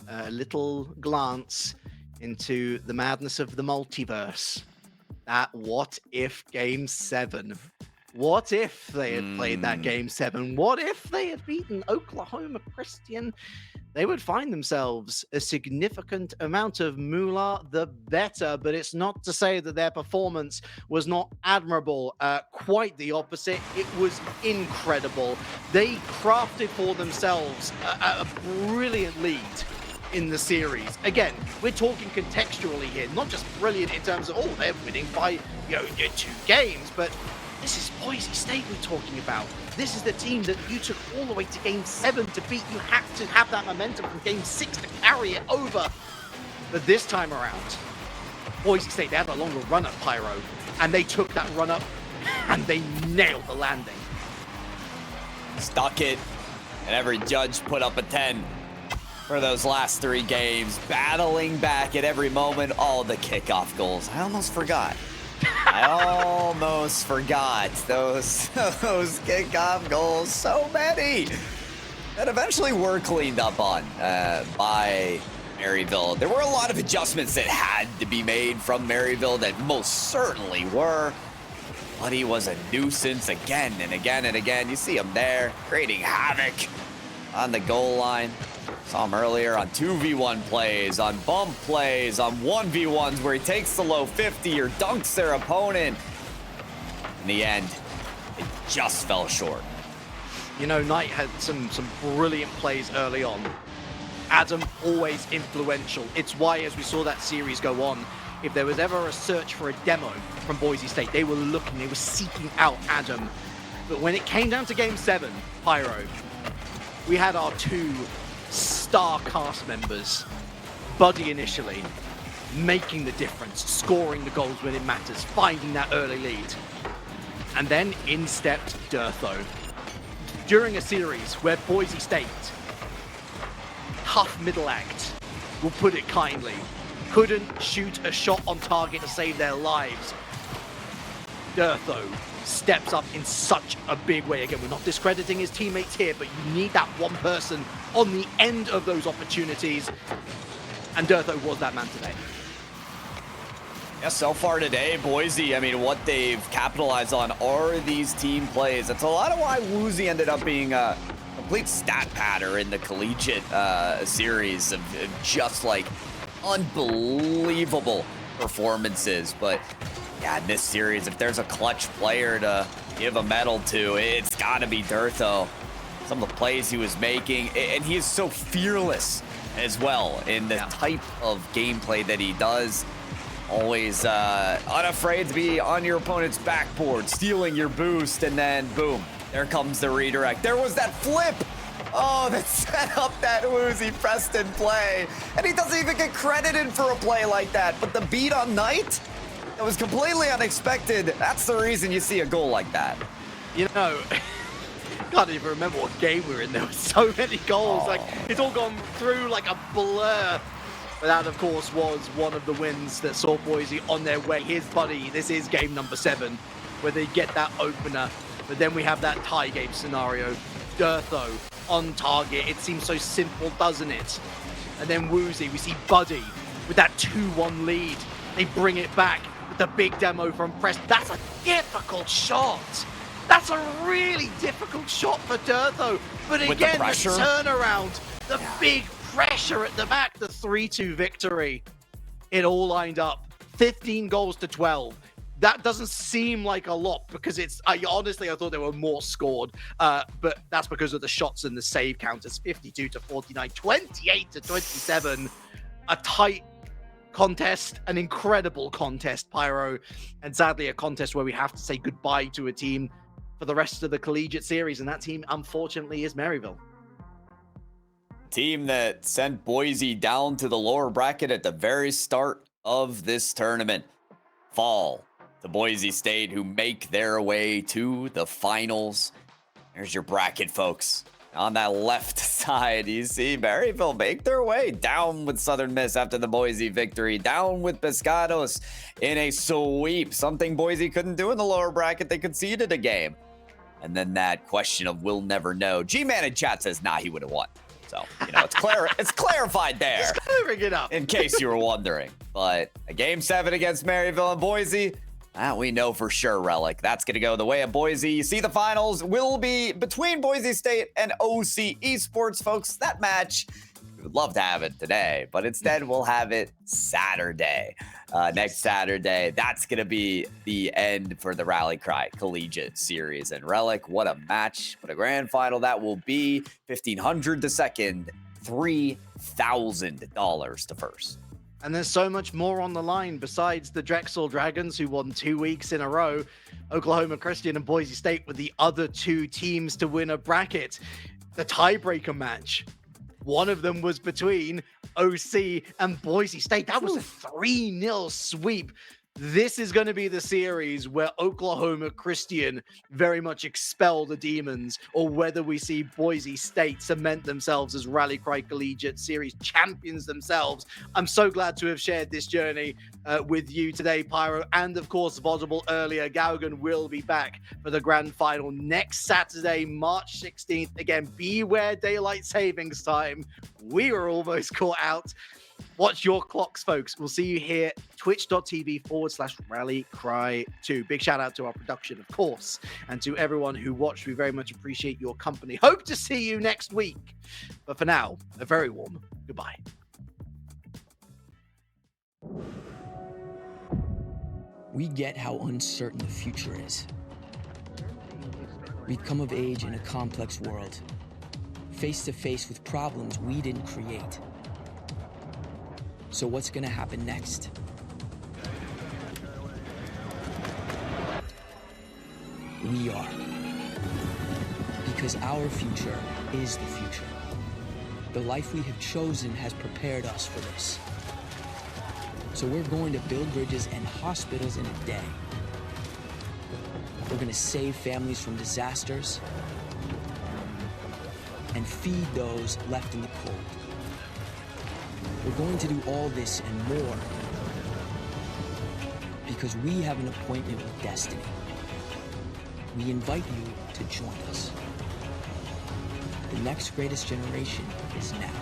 a little glance into the madness of the multiverse. That what if Game 7? What if they had played that Game 7? What if they had beaten Oklahoma Christian? They would find themselves a significant amount of moolah, the better, but it's not to say that their performance was not admirable. Quite the opposite. It was incredible. They crafted for themselves a brilliant lead in the series. Again, we're talking contextually here, not just brilliant in terms of, oh, they're winning by 2 games, but this is Boise State we're talking about. This is the team that you took all the way to Game 7 to beat. You had to have that momentum from Game 6 to carry it over. But this time around, Boise State, they had a longer run at Pyro, and they took that run up, and they nailed the landing. Stuck it, and every judge put up a 10 for those last 3 games, battling back at every moment. All the kickoff goals. I almost forgot. I almost forgot those kickoff goals. So many that eventually were cleaned up on by Maryville. There were a lot of adjustments that had to be made from Maryville that most certainly were. But he was a nuisance again and again and again. You see him there creating havoc on the goal line. Saw him earlier on 2v1 plays, on bump plays, on 1v1s where he takes the low 50 or dunks their opponent. In the end, it just fell short. You know, Knight had some brilliant plays early on. Adam, always influential. It's why, as we saw that series go on, if there was ever a search for a demo from Boise State, they were looking, they were seeking out Adam. But when it came down to Game 7, Pyro, we had our 2 star cast members. Buddy initially, making the difference, scoring the goals when it matters, finding that early lead. And then in stepped Durtho. During a series where Boise State, tough middle act, we'll put it kindly, couldn't shoot a shot on target to save their lives, Durtho steps up in such a big way. Again, we're not discrediting his teammates here, but you need that one person on the end of those opportunities. And Durtho was that man today. Yeah, so far today, Boise, I mean, what they've capitalized on are these team plays. That's a lot of why Woozy ended up being a complete stat patter in the collegiate series of just like unbelievable performances. But yeah, in this series, if there's a clutch player to give a medal to, it's got to be Durtho. Some of the plays he was making, and he is so fearless as well in the type of gameplay that he does. Always unafraid to be on your opponent's backboard, stealing your boost, and then boom, there comes the redirect. There was that flip. Oh, that set up that Woozy Preston play. And he doesn't even get credited for a play like that. But the beat on Knight, it was completely unexpected. That's the reason you see a goal like that. You know, can't even remember what game we were in. There were so many goals. It's all gone through like a blur. But that, of course, was one of the wins that saw Boise on their way. Here's Buddy. This is game number 7, where they get that opener. But then we have that tie game scenario. Durtho on target. It seems so simple, doesn't it? And then Woozy, we see Buddy with that 2-1 lead. They bring it back with the big demo from Preston. That's a difficult shot. That's a really difficult shot for Durtho. But again, the turnaround, the big pressure at the back, the 3-2 victory. it all lined up. 15 goals to 12. That doesn't seem like a lot because honestly, I thought there were more scored, but that's because of the shots and the save counters. 52 to 49, 28 to 27. A tight contest, an incredible contest, Pyro, and sadly a contest where we have to say goodbye to a team for the rest of the Collegiate series, and that team, unfortunately, is Maryville. Team that sent Boise down to the lower bracket at the very start of this tournament fall to Boise State, who make their way to the finals. There's your bracket, folks. On that left side, you see Maryville make their way down with Southern Miss after the Boise victory, down with Pescados in a sweep, something Boise couldn't do in the lower bracket. They conceded a game. And then that question of we'll never know. G-Man in chat says, nah, he would have won. So, it's clarified there. Just clearing it up. In case you were wondering. But a Game 7 against Maryville and Boise, we know for sure, Relic. That's going to go the way of Boise. You see the finals will be between Boise State and OC Esports, folks. That match, we would love to have it today, but instead we'll have it Saturday. Next Saturday. That's going to be the end for the Rally Cry Collegiate Series. And Relic, what a match. What a grand final that will be. $1,500 to second, $3,000 to first. And there's so much more on the line besides the Drexel Dragons, who won 2 weeks in a row. Oklahoma Christian and Boise State were the other two teams to win a bracket. The tiebreaker match, one of them was between OC and Boise State. That was a 3-0 sweep. This is going to be the series where Oklahoma Christian very much expel the demons, or whether we see Boise State cement themselves as Rally Cry Collegiate Series champions themselves. I'm so glad to have shared this journey with you today, Pyro, and of course, Vodable earlier. Gaugan will be back for the grand final next Saturday, March 16th. Again, beware daylight savings time. We were almost caught out. Watch your clocks, folks. We'll see you here, twitch.tv/RallyCry2. Big shout out to our production, of course, and to everyone who watched. We very much appreciate your company. Hope to see you next week. But for now, a very warm goodbye. We get how uncertain the future is. We've come of age in a complex world, face to face with problems we didn't create. So what's gonna happen next? We are. Because our future is the future. The life we have chosen has prepared us for this. So we're going to build bridges and hospitals in a day. We're gonna save families from disasters and feed those left in the cold. We're going to do all this and more because we have an appointment with destiny. We invite you to join us. The next greatest generation is now.